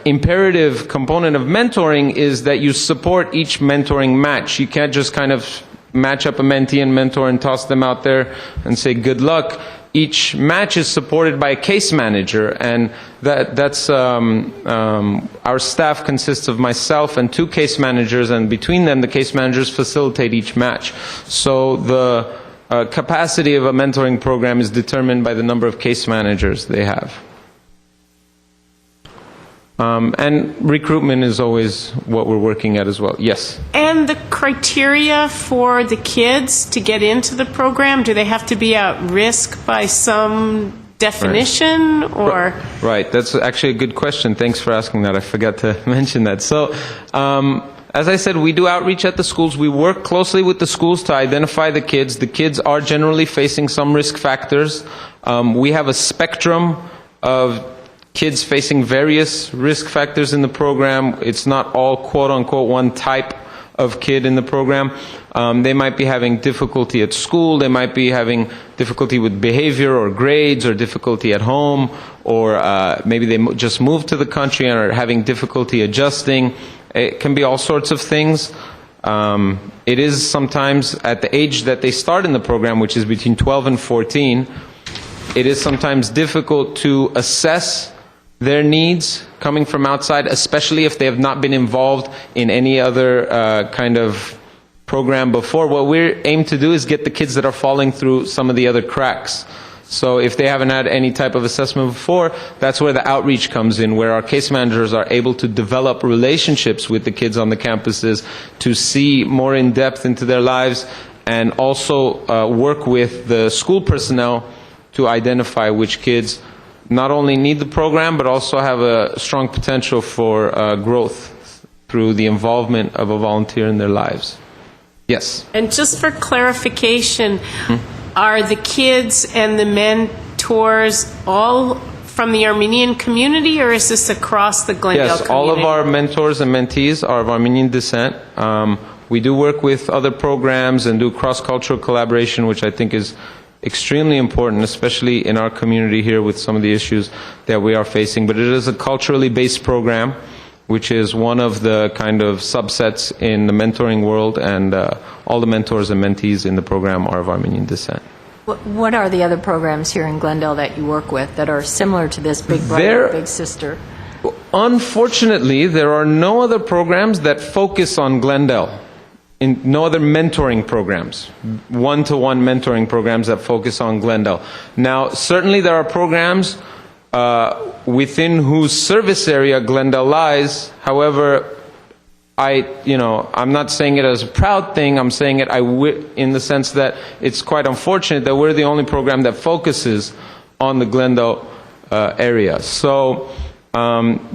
imperative component of mentoring is that you support each mentoring match. You can't just kind of match up a mentee and mentor and toss them out there and say good luck. Each match is supported by a case manager, and that's our staff consists of myself and 2 case managers, and between them the case managers facilitate each match. So the capacity of a mentoring program is determined by the number of case managers they have. And recruitment is always what we're working at as well. Yes? And the criteria for the kids to get into the program, do they have to be at risk by some definition? Right. Or right, that's actually a good question. Thanks for asking that. I forgot to mention that. So, as I said, we do outreach at the schools. We work closely with the schools to identify the kids. The kids are generally facing some risk factors. We have a spectrum of kids facing various risk factors in the program. It's not all quote-unquote one type of kid in the program. They might be having difficulty at school, they might be having difficulty with behavior or grades, or difficulty at home, or maybe they just moved to the country and are having difficulty adjusting. It can be all sorts of things. It is sometimes at the age that they start in the program, which is between 12 and 14, it is sometimes difficult to assess their needs coming from outside, especially if they have not been involved in any other kind of program before. What we aim to do is get the kids that are falling through some of the other cracks. So if they haven't had any type of assessment before, that's where the outreach comes in, where our case managers are able to develop relationships with the kids on the campuses to see more in depth into their lives, and also work with the school personnel to identify which kids not only need the program, but also have a strong potential for growth through the involvement of a volunteer in their lives. Yes? And just for clarification, are the kids and the mentors all from the Armenian community, or is this across the Glendale Yes, community? all of our mentors and mentees are of Armenian descent. We do work with other programs and do cross-cultural collaboration, which I think is extremely important, especially in our community here with some of the issues that we are facing. But it is a culturally based program, which is one of the kind of subsets in the mentoring world, and all the mentors and mentees in the program are of Armenian descent. What are the other programs here in Glendale that you work with that are similar to this Big Brother, Big Sister? Unfortunately, there are no other programs that focus on Glendale. No other mentoring programs, one-to-one mentoring programs that focus on Glendale. Now, certainly there are programs within whose service area Glendale lies. However, I'm not saying it as a proud thing. I'm saying it in the sense that it's quite unfortunate that we're the only program that focuses on the Glendale area. So,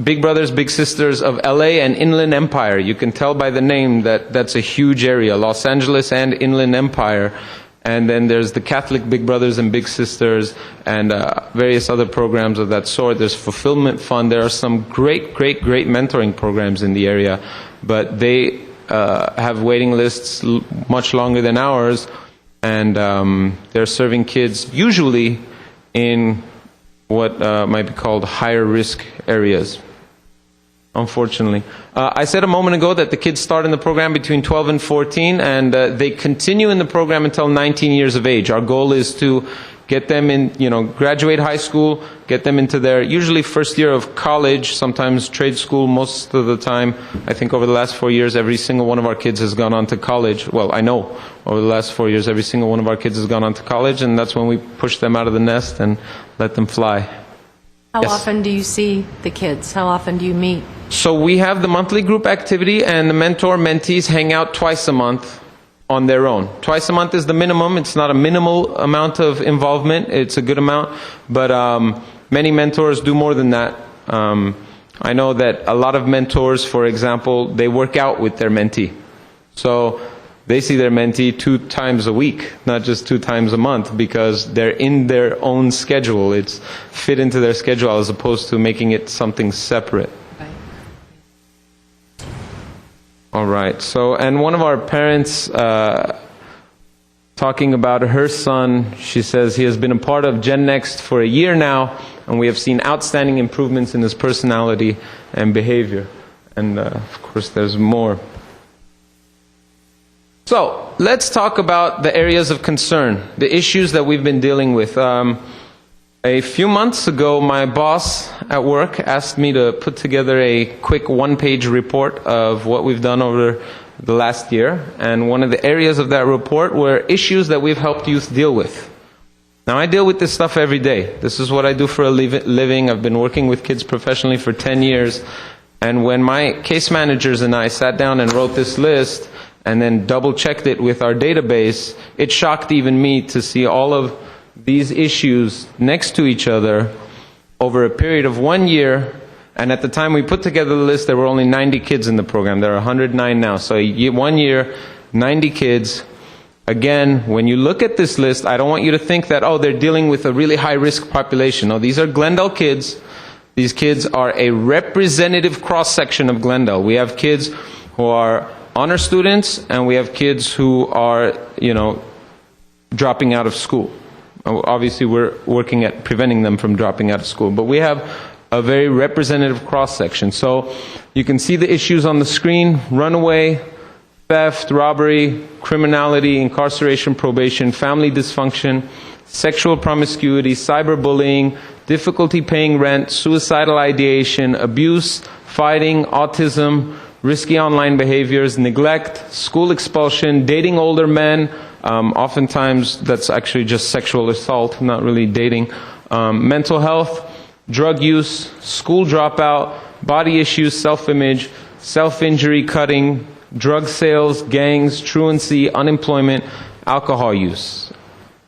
Big Brothers, Big Sisters of LA and Inland Empire. You can tell by the name that that's a huge area, Los Angeles and Inland Empire. And then there's the Catholic Big Brothers and Big Sisters and various other programs of that sort. There's Fulfillment Fund. There are some great mentoring programs in the area, but they have waiting lists much longer than ours, and they're serving kids usually in what might be called higher risk areas, unfortunately. I said a moment ago that the kids start in the program between 12 and 14, and they continue in the program until 19 years of age. Our goal is to get them in, graduate high school, get them into their usually first year of college, sometimes trade school most of the time. I think over the last 4 years, every single one of our kids has gone on to college. Well, I know over the last 4 years, every single one of our kids has gone on to college, and that's when we push them out of the nest and let them fly. How Yes. often do you see the kids? How often do you meet? So we have the monthly group activity, and the mentor-mentees hang out twice a month on their own. Twice a month is the minimum. It's not a minimal amount of involvement. It's a good amount. But many mentors do more than that. I know that a lot of mentors, for example, they work out with their mentee. So they see their mentee 2 times a week, not just 2 times a month, because they're in their own schedule. It's fit into their schedule as opposed to making it something separate. All right. So, and one of our parents, talking about her son, she says he has been a part of Gen Next for a year now, and we have seen outstanding improvements in his personality and behavior. And of course, there's more. So, let's talk about the areas of concern, the issues that we've been dealing with. A few months ago, my boss at work asked me to put together a quick one-page report of what we've done over the last year. And one of the areas of that report were issues that we've helped youth deal with. Now, I deal with this stuff every day. This is what I do for a living. I've been working with kids professionally for 10 years. And when my case managers and I sat down and wrote this list and then double-checked it with our database, it shocked even me to see all of these issues next to each other over a period of 1 year. And at the time we put together the list, there were only 90 kids in the program. There are 109 now. So 1 year, 90 kids. Again, when you look at this list, I don't want you to think that, oh, they're dealing with a really high-risk population. No, these are Glendale kids. These kids are a representative cross-section of Glendale. We have kids who are honor students, and we have kids who are, dropping out of school. Obviously, we're working at preventing them from dropping out of school, but we have a very representative cross-section. So you can see the issues on the screen: runaway, theft, robbery, criminality, incarceration, probation, family dysfunction, sexual promiscuity, cyberbullying, difficulty paying rent, suicidal ideation, abuse, fighting, autism, risky online behaviors, neglect, school expulsion, dating older men. Oftentimes that's actually just sexual assault, not really dating. Mental health, drug use, school dropout, body issues, self-image, self-injury, cutting, drug sales, gangs, truancy, unemployment, alcohol use.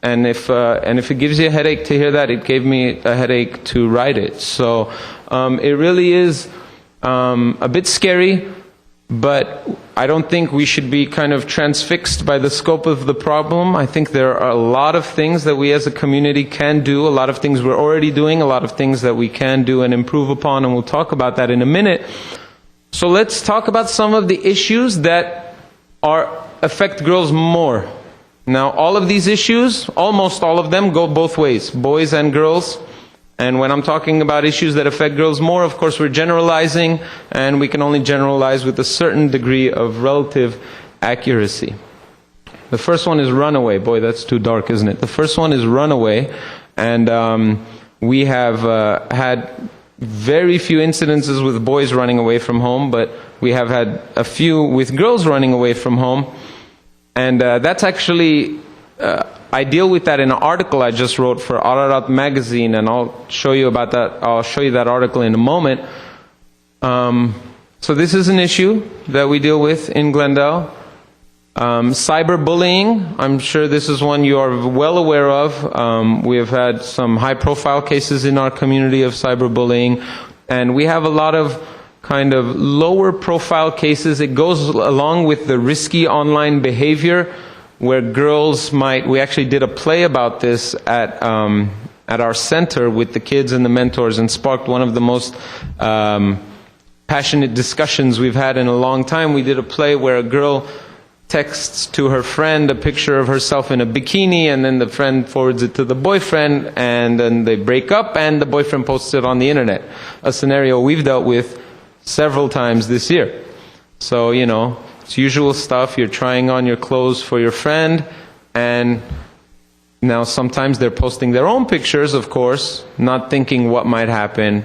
And if it gives you a headache to hear that, it gave me a headache to write it. So it really is a bit scary, but I don't think we should be kind of transfixed by the scope of the problem. I think there are a lot of things that we as a community can do, a lot of things we're already doing, a lot of things that we can do and improve upon, and we'll talk about that in a minute. So let's talk about some of the issues that affect girls more. Now, all of these issues, almost all of them, go both ways, boys and girls. And when I'm talking about issues that affect girls more, of course, we're generalizing, and we can only generalize with a certain degree of relative accuracy. The first one is runaway. Boy, that's too dark, isn't it? The first one is runaway, and we have had very few incidences with boys running away from home, but we have had a few with girls running away from home. And that's actually, I deal with that in an article I just wrote for Ararat magazine, and I'll show you about that. I'll show you that article in a moment. So this is an issue that we deal with in Glendale. Cyberbullying, I'm sure this is one you are well aware of. We have had some high-profile cases in our community of cyberbullying, and we have a lot of kind of lower-profile cases. It goes along with the risky online behavior, where girls might. We actually did a play about this at our center with the kids and the mentors, and sparked one of the most passionate discussions we've had in a long time. We did a play where a girl texts to her friend a picture of herself in a bikini, and then the friend forwards it to the boyfriend, and then they break up, and the boyfriend posts it on the internet. A scenario we've dealt with several times this year. So, you know, it's usual stuff. You're trying on your clothes for your friend, and now sometimes they're posting their own pictures, of course, not thinking what might happen,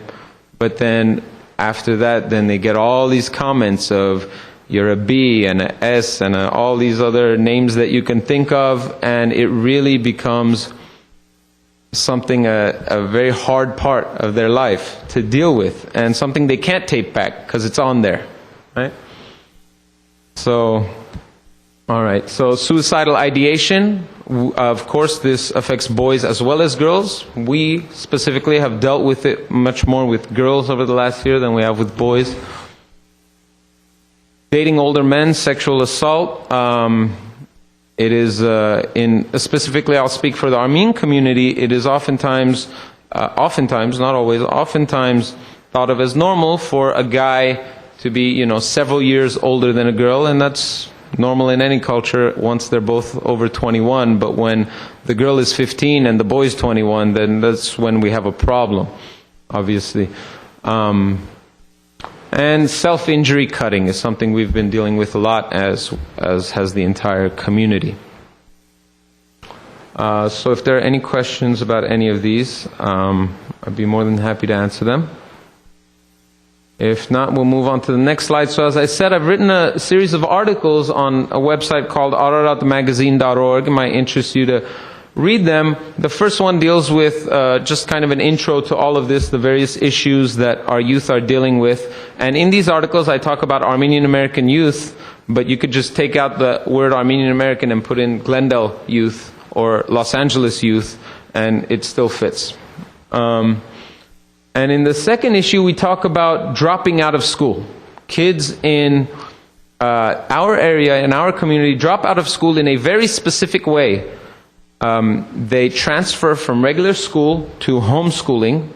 but then after that, then they get all these comments of, you're a B and an S and all these other names that you can think of, and it really becomes something, a very hard part of their life to deal with, and something they can't take back because it's on there, right? So, all right, so suicidal ideation, of course this affects boys as well as girls. We specifically have dealt with it much more with girls over the last year than we have with boys. Dating older men, sexual assault. It is, specifically I'll speak for the Armenian community, it is oftentimes, not always, oftentimes thought of as normal for a guy to be, you know, several years older than a girl, and that's normal in any culture once they're both over 21, but when the girl is 15 and the boy is 21, then that's when we have a problem, obviously. And self-injury cutting is something we've been dealing with a lot, as has the entire community. So if there are any questions about any of these, I'd be more than happy to answer them. If not, we'll move on to the next slide. So as I said, I've written a series of articles on a website called araratmagazine.org. It might interest you to read them. The first one deals with just kind of an intro to all of this, the various issues that our youth are dealing with. And in these articles, I talk about Armenian American youth, but you could just take out the word Armenian American and put in Glendale youth or Los Angeles youth, and it still fits. And in the second issue, we talk about dropping out of school. Kids in our area, in our community, drop out of school in a very specific way. They transfer from regular school to homeschooling,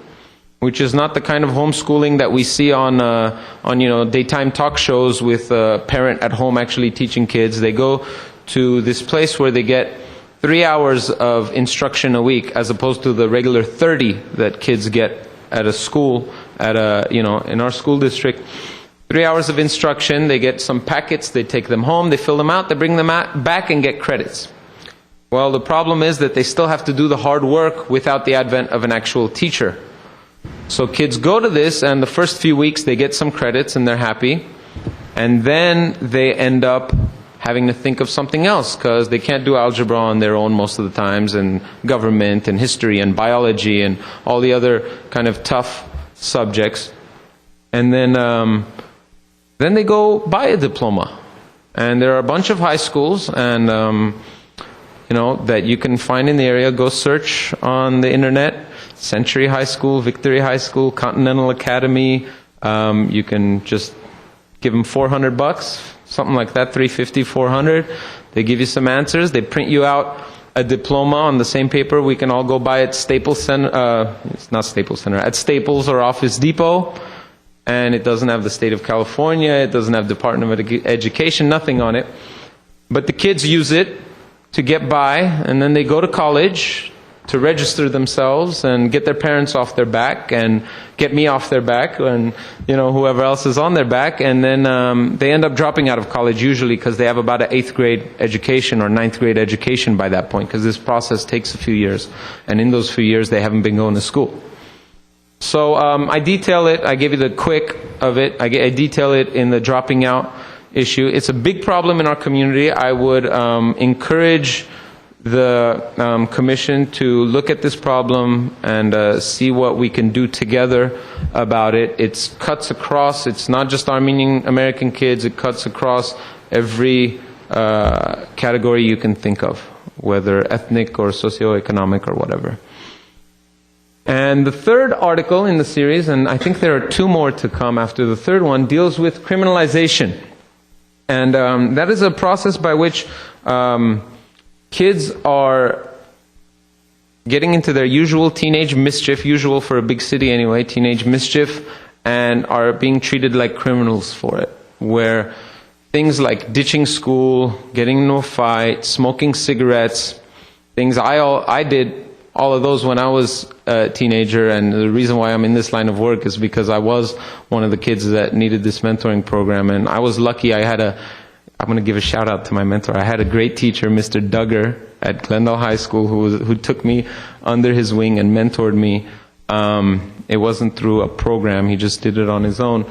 which is not the kind of homeschooling that we see on daytime talk shows with a parent at home actually teaching kids. They go to this place where they get 3 hours of instruction a week, as opposed to the regular 30 that kids get at a school, in our school district. 3 hours of instruction. They get some packets. They take them home. They fill them out. They bring them back and get credits. Well, the problem is that they still have to do the hard work without the advent of an actual teacher. So kids go to this, and the first few weeks they get some credits and they're happy. And then they end up having to think of something else, because they can't do algebra on their own most of the times, and government and history and biology and all the other kind of tough subjects. And then they go buy a diploma. And there are a bunch of high schools, and that you can find in the area. Go search on the internet, Century High School, Victory High School, Continental Academy. You can just give them $400, something like that, $350, $400. They give you some answers. They print you out a diploma on the same paper. We can all go buy it at Staples Center. It's not Staples Center. At Staples or Office Depot. And it doesn't have the state of California. It doesn't have Department of Education. Nothing on it. But the kids use it to get by, and then they go to college to register themselves and get their parents off their back and get me off their back and whoever else is on their back, and then they end up dropping out of college usually because they have about an 8th grade education or 9th grade education by that point, because this process takes a few years, and in those few years they haven't been going to school. So I detail it. I give you the quick of it. I detail it in the dropping out issue. It's a big problem in our community. I would encourage the Commission to look at this problem and see what we can do together about it. It cuts across, it's not just Armenian American kids, it cuts across every category you can think of, whether ethnic or socioeconomic or whatever. And the third article in the series, and I think there are 2 more to come after the third one, deals with criminalization. And that is a process by which kids are getting into their usual teenage mischief, usual for a big city anyway, teenage mischief, and are being treated like criminals for it. Where things like ditching school, getting into a fight, smoking cigarettes, things I did all of those when I was a teenager, and the reason why I'm in this line of work is because I was one of the kids that needed this mentoring program, and I was lucky. I'm going to give a shout out to my mentor. I had a great teacher, Mr. Duggar, at Glendale High School, who took me under his wing and mentored me. It wasn't through a program; he just did it on his own.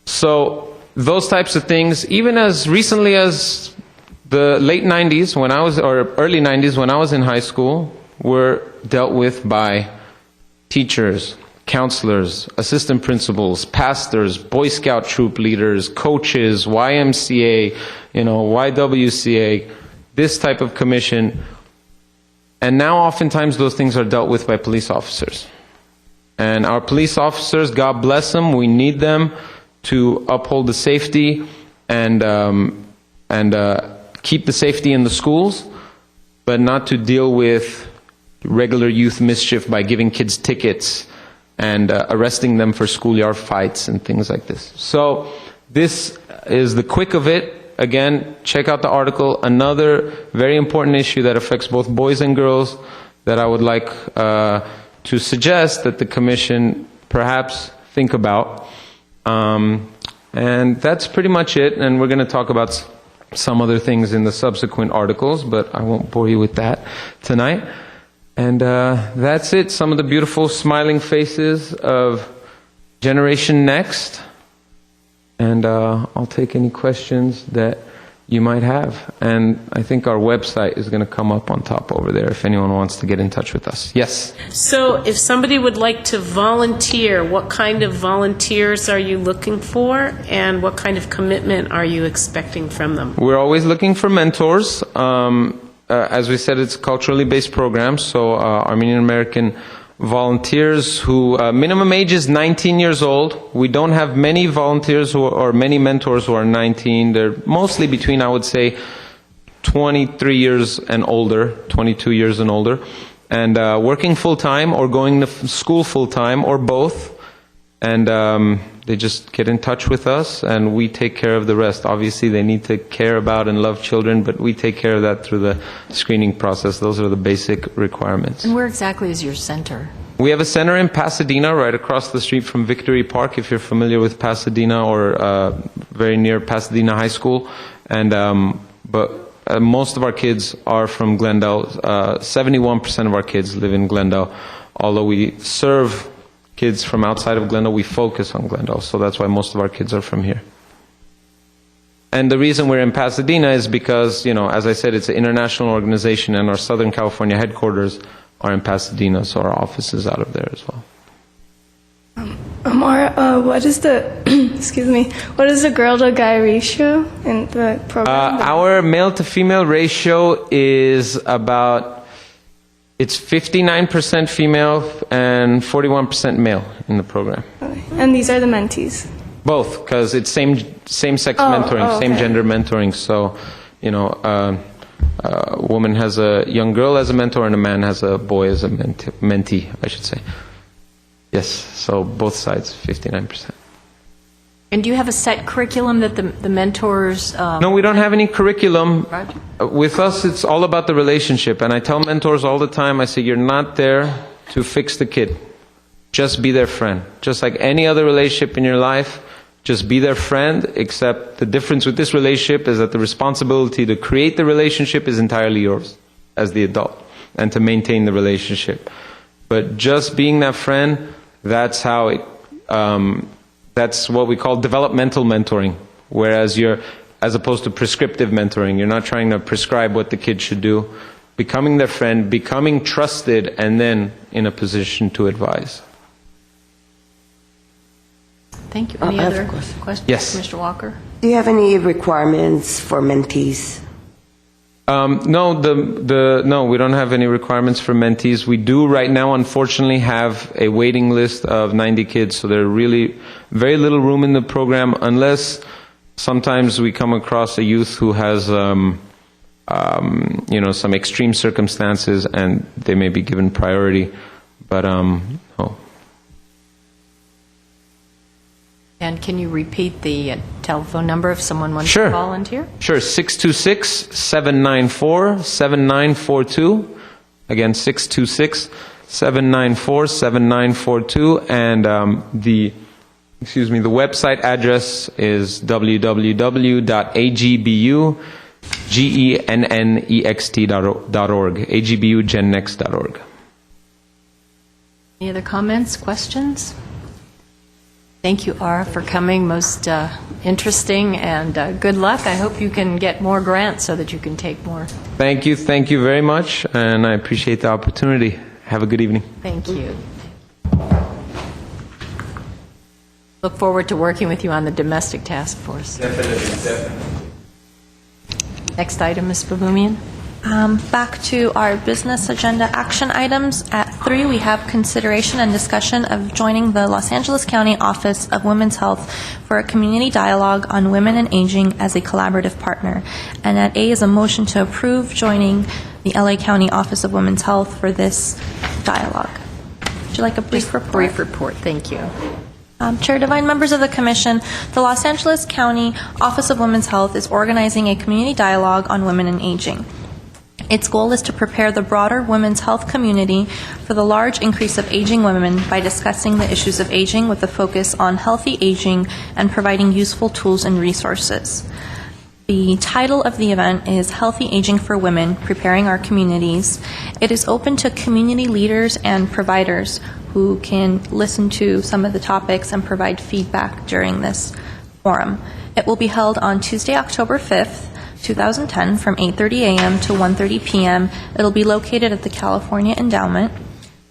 So those types of things, even as recently as the late '90s, or early '90s, when I was in high school, were dealt with by teachers, counselors, assistant principals, pastors, Boy Scout troop leaders, coaches, YMCA, YWCA, this type of commission. And now oftentimes those things are dealt with by police officers. And our police officers, God bless them, we need them to uphold the safety and keep the safety in the schools, but not to deal with regular youth mischief by giving kids tickets and arresting them for schoolyard fights and things like this. So this is the quick of it. Again, check out the article. Another very important issue that affects both boys and girls that I would like to suggest that the Commission perhaps think about. And that's pretty much it. And we're going to talk about some other things in the subsequent articles, but I won't bore you with that tonight. And that's it. Some of the beautiful smiling faces of Generation Next. And I'll take any questions that you might have. And I think our website is going to come up on top over there if anyone wants to get in touch with us. Yes? So if somebody would like to volunteer, what kind of volunteers are you looking for, and what kind of commitment are you expecting from them? We're always looking for mentors. As we said, it's a culturally based program, so Armenian American volunteers who minimum age is 19 years old. We don't have many volunteers or many mentors who are 19. They're mostly between, I would say, 23 years and older, 22 years and older, and working full-time or going to school full-time or both. And they just get in touch with us, and we take care of the rest. Obviously, they need to care about and love children, but we take care of that through the screening process. Those are the basic requirements. And where exactly is your center? We have a center in Pasadena, right across the street from Victory Park, if you're familiar with Pasadena, or very near Pasadena High School. And but most of our kids are from Glendale. 71% of our kids live in Glendale. Although we serve kids from outside of Glendale, we focus on Glendale, so that's why most of our kids are from here. And the reason we're in Pasadena is because, as I said, it's an international organization, and our Southern California headquarters are in Pasadena, so our office is out of there as well. What is the what is the girl to guy ratio in the program? Our male to female ratio is it's 59% female and 41% male in the program. And these are the mentees. Both, because it's same-sex mentoring, same gender mentoring. So, a woman has a young girl as a mentor and a man has a boy as a mentee, I should say. Yes, so both sides, 59%. And do you have a set curriculum that the mentors... No, we don't have any curriculum. Roger. With us, it's all about the relationship. And I tell mentors all the time, I say, you're not there to fix the kid. Just be their friend. Just like any other relationship in your life, just be their friend, except the difference with this relationship is that the responsibility to create the relationship is entirely yours as the adult and to maintain the relationship. But just being that friend, that's how that's what we call developmental mentoring. Whereas as opposed to prescriptive mentoring, you're not trying to prescribe what the kid should do. Becoming their friend, becoming trusted, and then in a position to advise. Thank you. Any I have other a question. questions, Yes. Mr. Walker? Do you have any requirements for mentees? No, no, we don't have any requirements for mentees. We do right now, unfortunately, have a waiting list of 90 kids, so there's really very little room in the program unless sometimes we come across a youth who has, some extreme circumstances and they may be given priority. But, no. And can you repeat the telephone number if someone wants Sure. to volunteer? Sure, 626-794-7942. Again, 626-794-7942. And the website address is www.agbugennext.org. agbugennext.org. Any other comments, questions? Thank you, Ara, for coming. Most interesting, and good luck. I hope you can get more grants so that you can take more. Thank you very much, and I appreciate the opportunity. Have a good evening. Thank you. Look forward to working with you on the domestic task force. Definitely. Next item, Ms. Babumian. Back to our business agenda action items. At 3, we have consideration and discussion of joining the Los Angeles County Office of Women's Health for a community dialogue on women and aging as a collaborative partner. And at A is a motion to approve joining the LA County Office of Women's Health for this dialogue. Would you like a brief report? Brief report, thank you. Chair Devine, members of the Commission, the Los Angeles County Office of Women's Health is organizing a community dialogue on women and aging. Its goal is to prepare the broader women's health community for the large increase of aging women by discussing the issues of aging with a focus on healthy aging and providing useful tools and resources. The title of the event is Healthy Aging for Women, Preparing Our Communities. It is open to community leaders and providers who can listen to some of the topics and provide feedback during this forum. It will be held on Tuesday, October 5th, 2010 from 8:30 a.m. to 1:30 p.m. It'll be located at the California Endowment.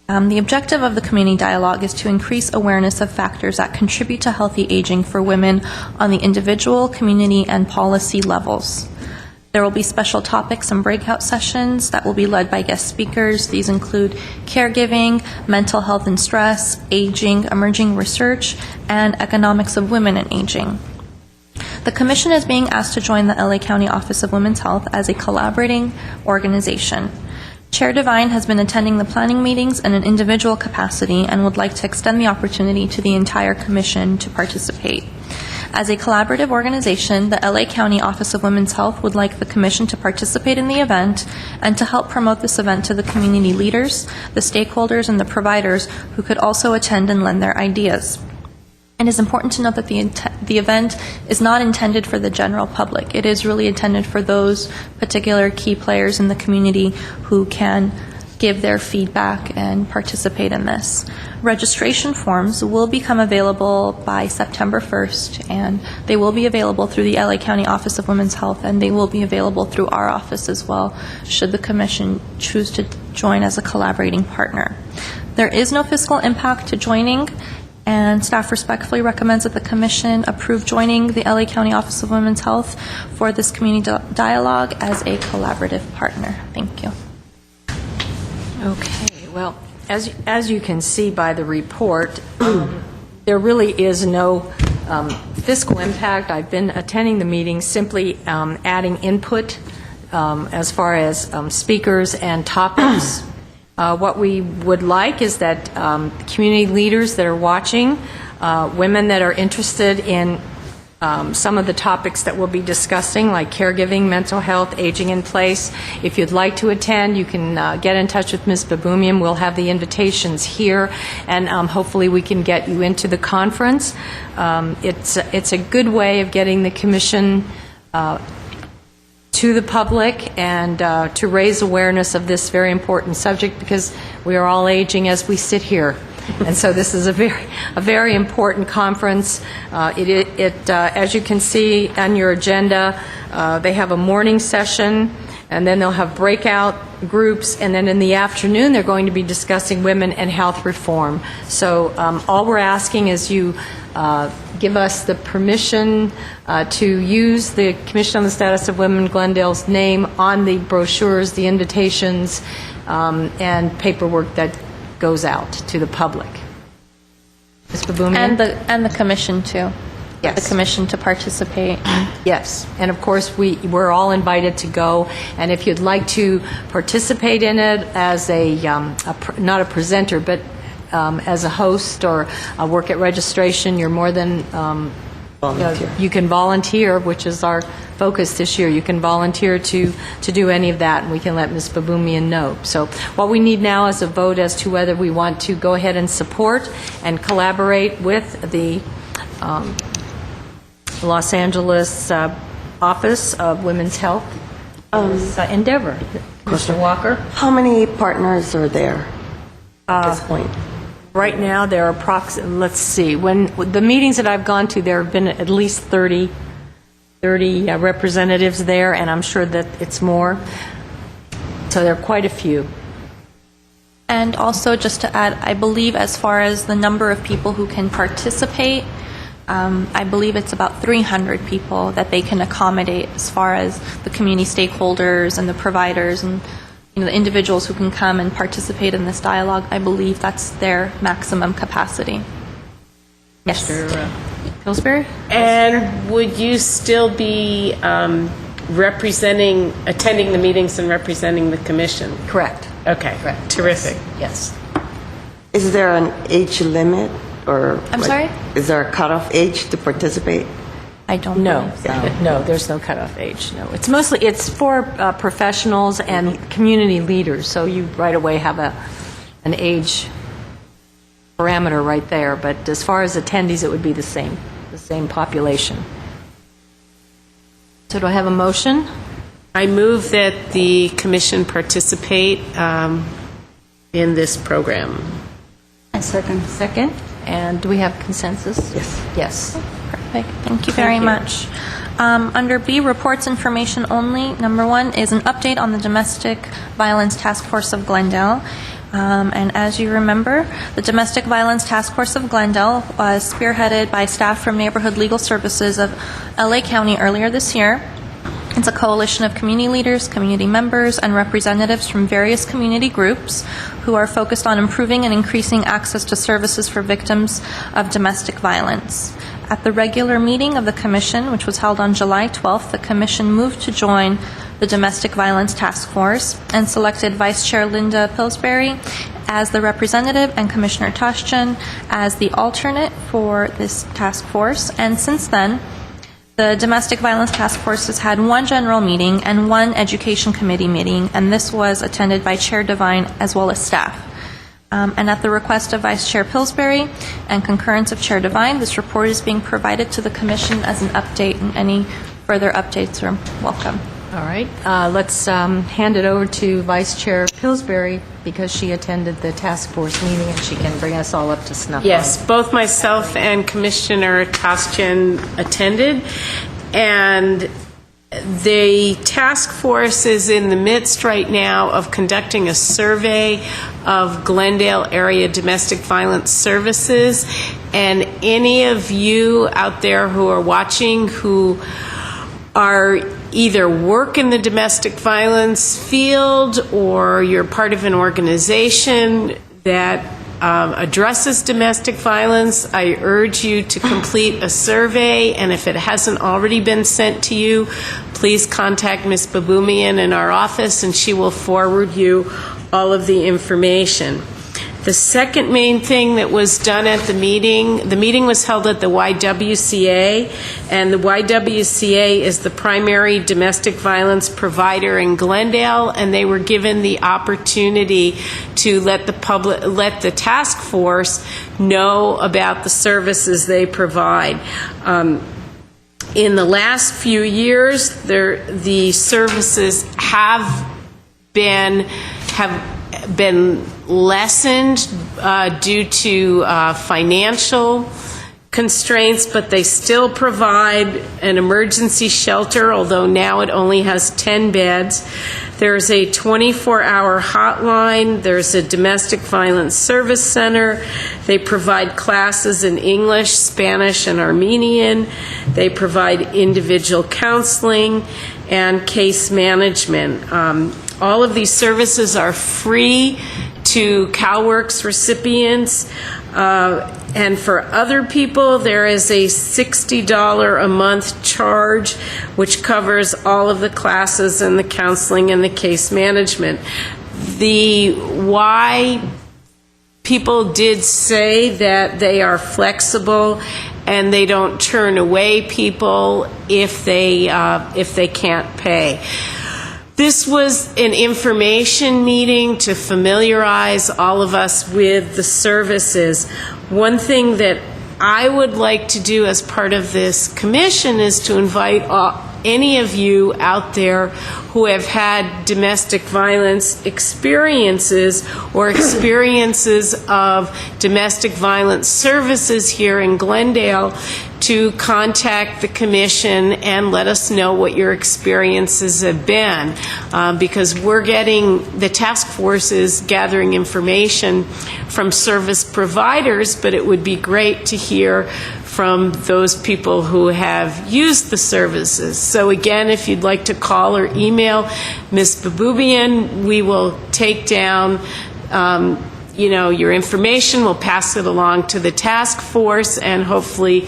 The objective of the community dialogue is to increase awareness of factors that contribute to healthy aging for women on the individual, community, and policy levels. There will be special topics and breakout sessions that will be led by guest speakers. These include caregiving, mental health and stress, aging, emerging research, and economics of women and aging. The Commission is being asked to join the LA County Office of Women's Health as a collaborating organization. Chair Devine has been attending the planning meetings in an individual capacity and would like to extend the opportunity to the entire Commission to participate. As a collaborative organization, the LA County Office of Women's Health would like the Commission to participate in the event and to help promote this event to the community leaders, the stakeholders, and the providers who could also attend and lend their ideas. It is important to note that the event is not intended for the general public. It is really intended for those particular key players in the community who can give their feedback and participate in this. Registration forms will become available by September 1st, and they will be available through the LA County Office of Women's Health, and they will be available through our office as well, should the Commission choose to join as a collaborating partner. There is no fiscal impact to joining, And staff respectfully recommends that the commission approve joining the LA County Office of Women's Health for this community dialogue as a collaborative partner. Thank you. Okay, well, as you can see by the report, there really is no fiscal impact. I've been attending the meetings, simply adding input as far as speakers and topics. What we would like is that community leaders that are watching, women that are interested in some of the topics that we'll be discussing, like caregiving, mental health, aging in place. If you'd like to attend, you can get in touch with Ms. Baboumian. We'll have the invitations here, and hopefully we can get you into the conference. It's a good way of getting the commission to the public and to raise awareness of this very important subject, because we are all aging as we sit here. And so this is a very important conference. As you can see on your agenda, they have a morning session, and then they'll have breakout groups, and then in the afternoon they're going to be discussing women and health reform. So all we're asking is you give us the permission to use the Commission on the Status of Women Glendale's name on the brochures, the invitations, and paperwork that goes out to the public. Ms. Baboumian? And the commission, too. Yes. The commission to participate. Yes, and of course, we're all invited to go, and if you'd like to participate in it as not a presenter, but as a host or work at registration, you're more than Volunteer. you can volunteer, which is our focus this year. You can volunteer to do any of that, and we can let Ms. Baboumian know. So what we need now is a vote as to whether we want to go ahead and support and collaborate with the Los Angeles Office of Women's Health endeavor. Mr. Walker? How many partners are there at this point? Right now, there are let's see, when the meetings that I've gone to, there have been at least 30 representatives there, and I'm sure that it's more. So there are quite a few. And also, just to add, I believe as far as the number of people who can participate, I believe it's about 300 people that they can accommodate as far as the community stakeholders and the providers and the individuals who can come and participate in this dialogue. I believe that's their maximum capacity. Yes. Mr. Pillsbury? And would you still be attending the meetings and representing the commission? Correct. Okay. Correct. Terrific. Yes. Is there an age limit, or I'm sorry? is there a cutoff age to participate? I don't No, believe so. no, there's no cutoff age. No, it's for professionals and community leaders. So you right away have an age parameter right there. But as far as attendees, it would be the same population. So do I have a motion? I move that the commission participate in this program. Second. And do we have consensus? Yes. Yes. Perfect. Thank you very much. Under B, reports information only. Number 1 is an update on the Domestic Violence Task Force of Glendale. And as you remember, the Domestic Violence Task Force of Glendale was spearheaded by staff from Neighborhood Legal Services of LA County earlier this year. It's a coalition of community leaders, community members, and representatives from various community groups who are focused on improving and increasing access to services for victims of domestic violence. At the regular meeting of the Commission, which was held on July 12th, the Commission moved to join the Domestic Violence Task Force and selected Vice Chair Linda Pillsbury as the representative and Commissioner Toshchin as the alternate for this task force. And since then, the Domestic Violence Task Force has had one general meeting and one Education Committee meeting, and this was attended by Chair Devine as well as staff. And at the request of Vice Chair Pillsbury and concurrence of Chair Devine, this report is being provided to the Commission as an update, and any further updates are welcome. All right. Let's hand it over to Vice Chair Pillsbury, because she attended the task force meeting and she can bring us all up to snuff. Yes, both myself and Commissioner Toshchin attended, and The task force is in the midst right now of conducting a survey of Glendale area domestic violence services, and any of you out there who are watching who are either work in the domestic violence field or you're part of an organization that addresses domestic violence, I urge you to complete a survey, and if it hasn't already been sent to you, please contact Ms. Baboumian in our office and she will forward you all of the information. The second main thing that was done at the meeting was held at the YWCA, and the YWCA is the primary domestic violence provider in Glendale, and they were given the opportunity to let the task force know about the services they provide. In the last few years, the services have been lessened due to financial constraints, but they still provide an emergency shelter, although now it only has 10 beds. There's a 24-hour hotline. There's a domestic violence service center. They provide classes in English, Spanish, and Armenian. They provide individual counseling and case management. All of these services are free to CalWORKS recipients, and for other people there is a $60 a month charge which covers all of the classes and the counseling and the case management. The why people did say that they are flexible and they don't turn away people if they can't pay. This was an information meeting to familiarize all of us with the services. One thing that I would like to do as part of this commission is to invite any of you out there who have had domestic violence experiences or experiences of domestic violence services here in Glendale to contact the commission and let us know what your experiences have been, because the task force is gathering information from service providers, but it would be great to hear from those people who have used the services. So again, if you'd like to call or email Ms. Baboumian, we will take down your information. We'll pass it along to the task force, and hopefully,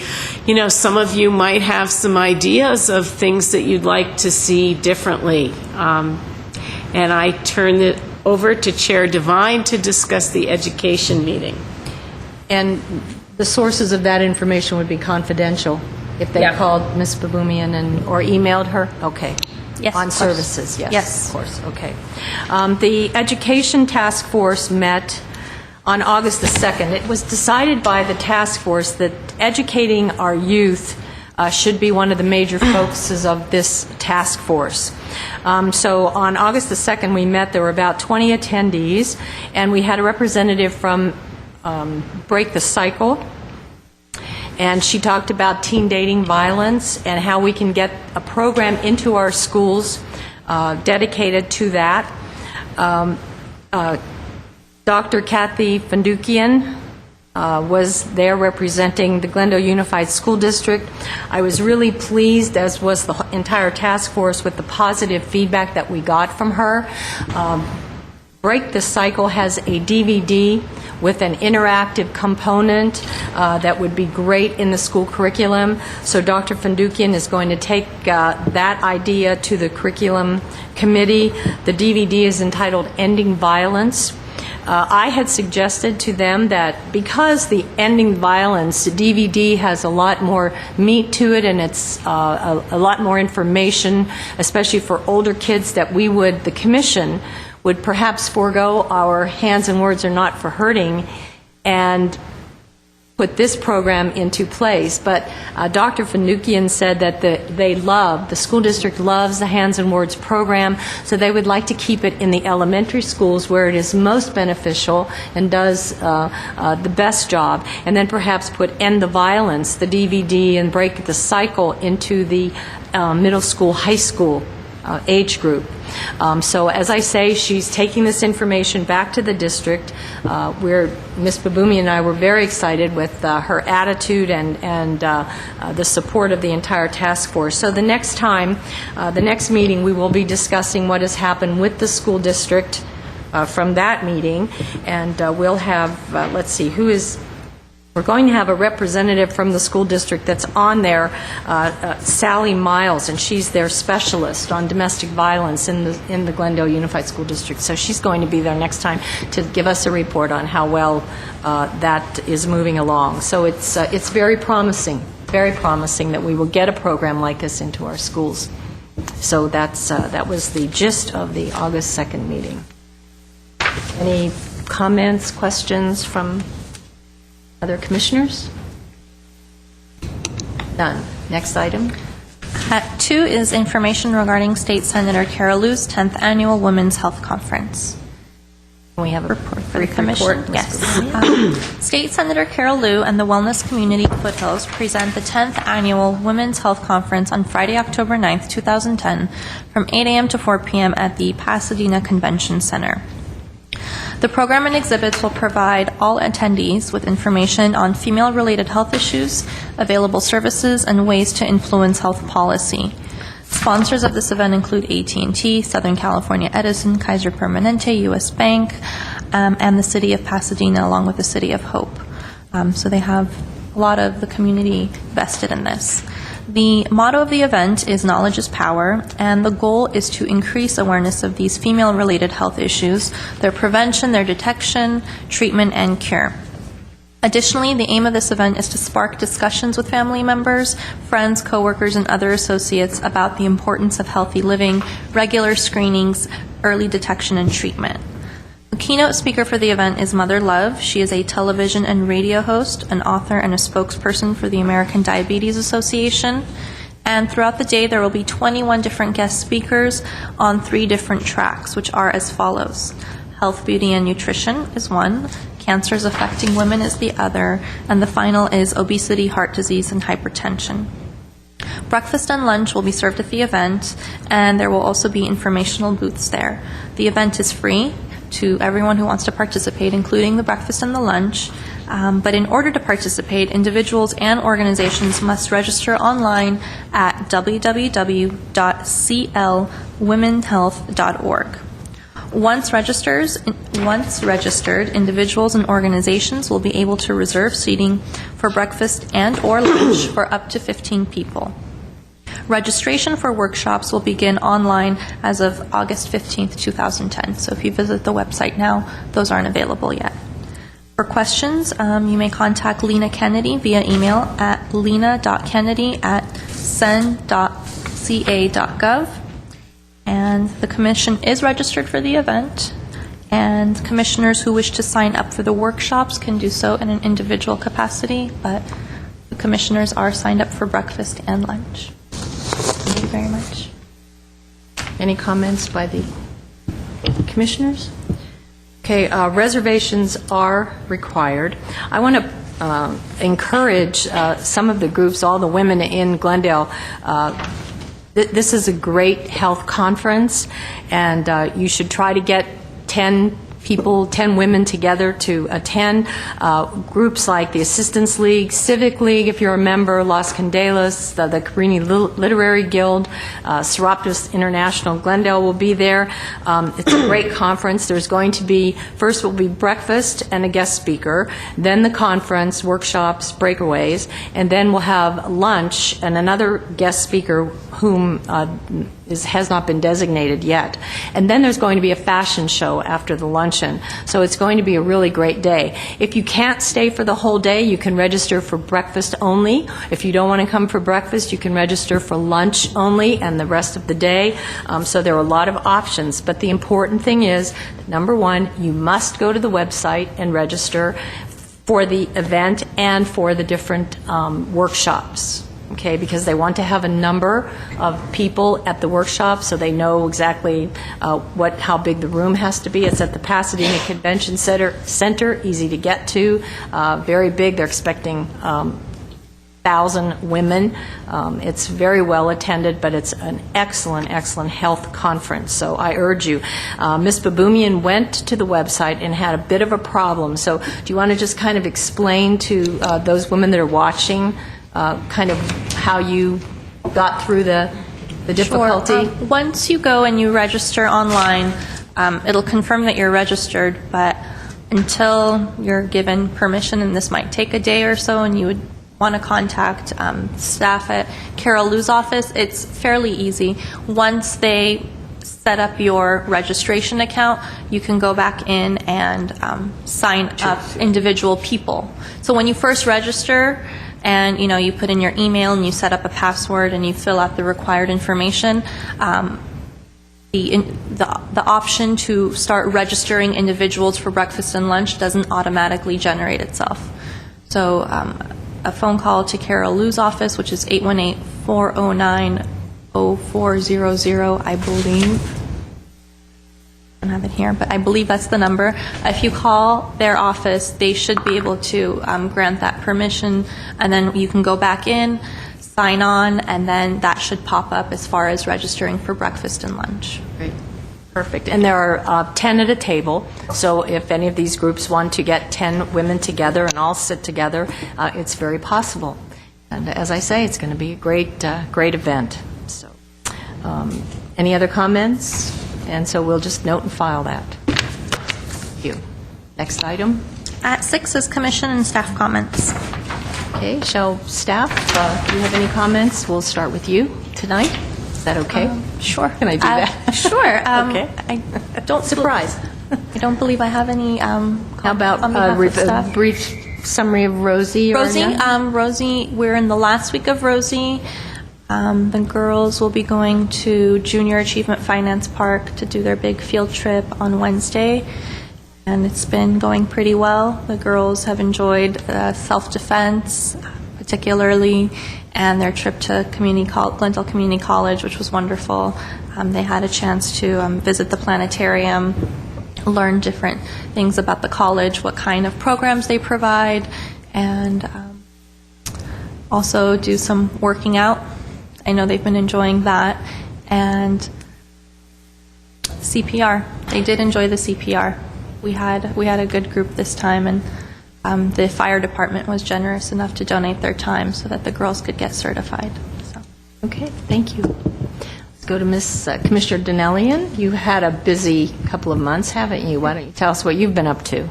some of you might have some ideas of things that you'd like to see differently. And I turn it over to Chair Devine to discuss the education meeting. And the sources of that information would be confidential if they called Ms. Baboumian or emailed her? Okay. Yes, on of course. services, yes. Yes. Of course, okay. The Education Task Force met on August the 2nd. It was decided by the task force that educating our youth should be one of the major focuses of this task force. So on August the 2nd, we met. There were about 20 attendees, and we had a representative from Break the Cycle, and she talked about teen dating violence and how we can get a program into our schools dedicated to that. Dr. Kathy Fandukian was there representing the Glendale Unified School District. I was really pleased, as was the entire task force, with the positive feedback that we got from her. Break the Cycle has a DVD with an interactive component that would be great in the school curriculum. So Dr. Fandukian is going to take that idea to the curriculum committee. The DVD is entitled Ending Violence. I had suggested to them that because the Ending Violence DVD has a lot more meat to it and it's a lot more information, especially for older kids, that the commission would perhaps forego our Hands and Words Are Not for Hurting and put this program into place. But Dr. Finucane said that the school district loves the Hands and Words program, so they would like to keep it in the elementary schools where it is most beneficial and does the best job, and then perhaps put End the Violence, the DVD, and break the cycle into the middle school, high school age group. So as I say, she's taking this information back to the district. Ms. Babumi and I were very excited with her attitude and the support of the entire task force. So the next time, the next meeting, we will be discussing what has happened with the school district from that meeting, and we'll have, let's see, we're going to have a representative from the school district that's on there, Sally Miles, and she's their specialist on domestic violence in the Glendale Unified School District. So she's going to be there next time to give us a report on how well that is moving along. So it's very promising that we will get a program like this into our schools. So that was the gist of the August 2nd meeting. Any comments, questions from other commissioners? None. Next item. At 2 is information regarding State Senator Carol Liu's 10th Annual Women's Health Conference. We have a report for the commission. Report, Yes. State Senator Carol Liu and the Wellness Community Foothills present the 10th Annual Women's Health Conference on Friday, October 9th, 2010, from 8 a.m. to 4 p.m. at the Pasadena Convention Center. The program and exhibits will provide all attendees with information on female-related health issues, available services, and ways to influence health policy. Sponsors of this event include AT&T, Southern California Edison, Kaiser Permanente, U.S. Bank, and the City of Pasadena, along with the City of Hope. So they have a lot of the community vested in this. The motto of the event is Knowledge is Power, and the goal is to increase awareness of these female-related health issues, their prevention, their detection, treatment, and cure. Additionally, the aim of this event is to spark discussions with family members, friends, coworkers, and other associates about the importance of healthy living, regular screenings, early detection, and treatment. The keynote speaker for the event is Mother Love. She is a television and radio host, an author, and a spokesperson for the American Diabetes Association. And throughout the day, there will be 21 different guest speakers on 3 different tracks, which are as follows. Health, Beauty, and Nutrition is one, Cancers Affecting Women is the other, and the final is Obesity, Heart Disease, and Hypertension. Breakfast and lunch will be served at the event, and there will also be informational booths there. The event is free to everyone who wants to participate, including the breakfast and the lunch. But in order to participate, individuals and organizations must register online at www.clwomenhealth.org. Once registered, individuals and organizations will be able to reserve seating for breakfast and or lunch for up to 15 people. Registration for workshops will begin online as of August 15th, 2010. So if you visit the website now, those aren't available yet. For questions, you may contact Lena Kennedy via email at lena.kennedy@sen.ca.gov. And the commission is registered for the event, and commissioners who wish to sign up for the workshops can do so in an individual capacity, but the commissioners are signed up for breakfast and lunch. Thank you very much. Any comments by the commissioners? Okay, reservations are required. I want to encourage some of the groups, all the women in Glendale. This is a great health conference, and you should try to get 10 women together to attend. Groups like the Assistance League, Civic League, if you're a member, Los Candelas, the Cabrini Literary Guild, Serapis International, Glendale will be there. It's a great conference. There's going to be, first will be breakfast and a guest speaker, then the conference, workshops, breakaways, and then we'll have lunch and another guest speaker whom has not been designated yet. And then there's going to be a fashion show after the luncheon. So it's going to be a really great day. If you can't stay for the whole day, you can register for breakfast only. If you don't want to come for breakfast, you can register for lunch only and the rest of the day. So there are a lot of options. But the important thing is, number one, you must go to the website and register. for the event and for the different workshops, okay? Because they want to have a number of people at the workshop so they know exactly how big the room has to be. It's at the Pasadena Convention Center, easy to get to, very big. They're expecting 1,000 women. It's very well attended, but it's an excellent, excellent health conference. So I urge you. Ms. Baboumian went to the website and had a bit of a problem. So do you want to just kind of explain to those women that are watching kind of how you got through the difficulty? Sure. Once you go and you register online, it'll confirm that you're registered, but until you're given permission, and this might take a day or so, and you would want to contact staff at Carol Liu's office, it's fairly easy. Once they set up your registration account, you can go back in and sign up individual people. So when you first register, and you put in your email and you set up a password and you fill out the required information, the option to start registering individuals for breakfast and lunch doesn't automatically generate itself. So a phone call to Carol Liu's office, which is 818-409-0400, I believe. I don't have it here, but I believe that's the number. If you call their office, they should be able to grant that permission, and then you can go back in, sign on, and then that should pop up as far as registering for breakfast and lunch. Great. Perfect. And there are 10 at a table, so if any of these groups want to get 10 women together and all sit together, it's very possible. And as I say, it's going to be a great event. So, any other comments? And so we'll just note and file that. Thank you. Next item. At 6 is commission and staff comments. Okay, shall staff, do you have any comments? We'll start with you tonight. Is that okay? Sure. Can I do that? Sure. Okay. I don't Surprise. I don't believe I have any. How about on behalf of a staff. brief summary of Rosie? Rosie, Arna? Rosie, we're in the last week of Rosie. The girls will be going to Junior Achievement Finance Park to do their big field trip on Wednesday, and it's been going pretty well. The girls have enjoyed self-defense, particularly, and their trip to Glendale Community College, which was wonderful. They had a chance to visit the planetarium, learn different things about the college, what kind of programs they provide, and also do some working out. I know they've been enjoying that. And CPR. They did enjoy the CPR. We had a good group this time, and the fire department was generous enough to donate their time so that the girls could get certified. So. Okay, thank you. Let's go to Commissioner Donnellian. You had a busy couple of months, haven't you? Why don't you tell us what you've been up to?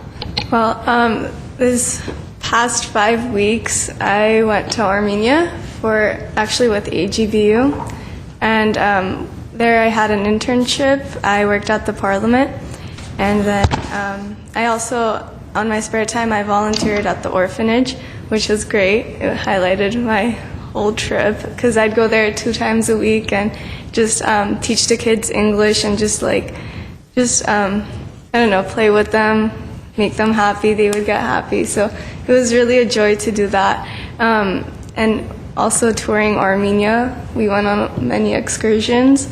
Well, this past 5 weeks, I went to Armenia with AGBU, and there I had an internship. I worked at the Parliament, and then I also, on my spare time, I volunteered at the orphanage, which was great. It highlighted my whole trip because I'd go there 2 times a week and just teach the kids English and I don't know, play with them, make them happy. They would get happy. So it was really a joy to do that. And also touring Armenia, we went on many excursions,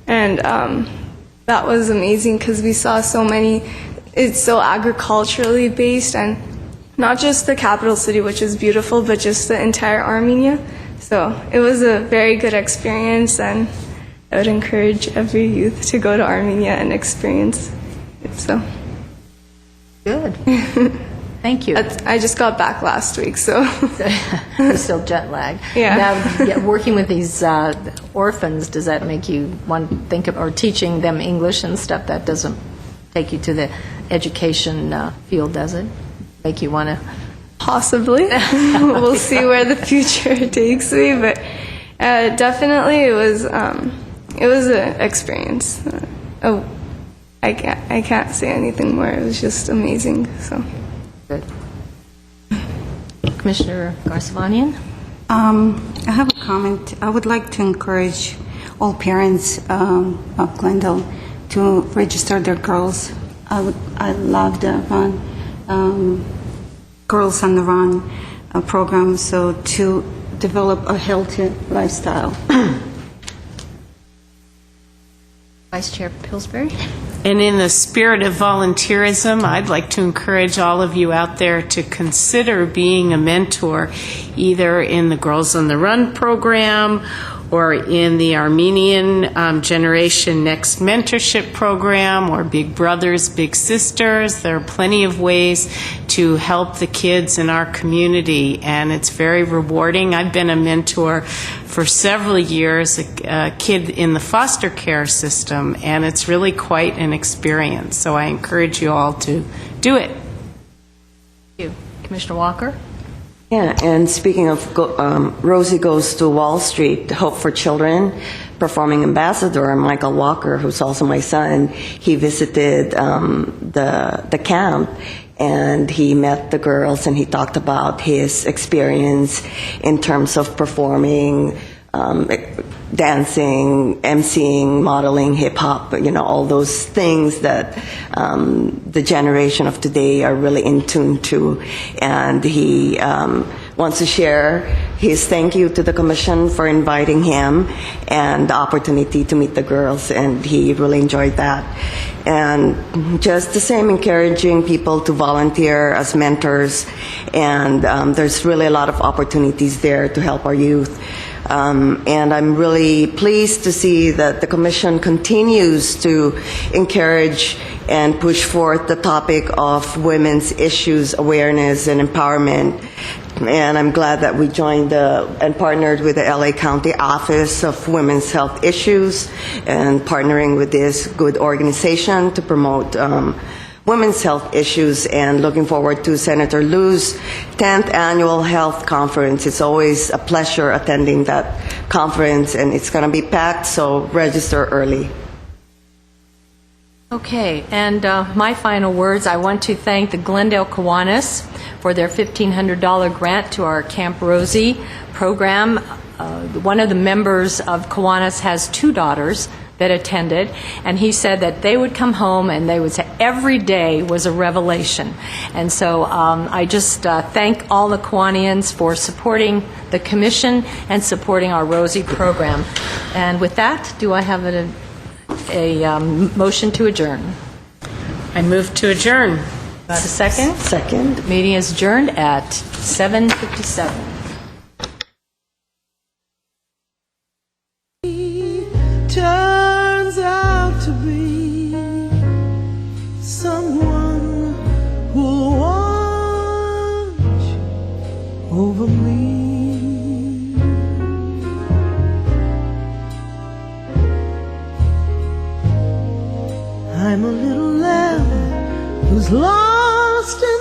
and that was amazing because we saw so many. It's so agriculturally based, and not just the capital city, which is beautiful, but just the entire Armenia. So it was a very good experience, and I would encourage every youth to go to Armenia and experience it. So good. Thank you. I just got back last week, so You're still jet lagged. Yeah. Now, working with these orphans, does that make you want to think of, or teaching them English and stuff? That doesn't take you to the education field, does it? Make you want to? Possibly. We'll see where the future takes me, but definitely it was an experience. I can't say anything more. It was just amazing. So. Good. Commissioner Garsavanian? I have a comment. I would like to encourage all parents of Glendale to register their girls. I love the fun Girls on the Run program, so to develop a healthy lifestyle. Vice Chair Pillsbury. And in the spirit of volunteerism, I'd like to encourage all of you out there to consider being a mentor, either in the Girls on the Run program or in the Armenian Generation Next Mentorship Program, or Big Brothers, Big Sisters. There are plenty of ways to help the kids in our community, and it's very rewarding. I've been a mentor for several years, a kid in the foster care system, and it's really quite an experience. So I encourage you all to do it. Thank you. Commissioner Walker? Yeah, and speaking of Rosie Goes to Wall Street, Hope for Children, performing ambassador Michael Walker, who's also my son, he visited the camp, and he met the girls, and he talked about his experience in terms of performing, dancing, emceeing, modeling, hip-hop, all those things that the generation of today are really in tune to. And he wants to share his thank you to the Commission for inviting him and the opportunity to meet the girls, and he really enjoyed that. And just the same, encouraging people to volunteer as mentors, and there's really a lot of opportunities there to help our youth. And I'm really pleased to see that the Commission continues to encourage and push forth the topic of women's issues, awareness, and empowerment. And I'm glad that we joined and partnered with the LA County Office of Women's Health Issues, and partnering with this good organization to promote women's health issues, and looking forward to Senator Liu's 10th Annual Health Conference. It's always a pleasure attending that conference, and it's going to be packed, so register early. Okay, and my final words, I want to thank the Glendale Kiwanis for their $1,500 grant to our Camp Rosie program. One of the members of Kiwanis has 2 daughters that attended, and he said that they would come home and they would say every day was a revelation. And so I just thank all the Kiwanians for supporting the Commission and supporting our Rosie program. And with that, do I have a motion to adjourn? I move to adjourn. Do I have a second? Second. Meeting is adjourned at 7:57. Turns out to be someone who'll watch over me. I'm a little lamb who's lost in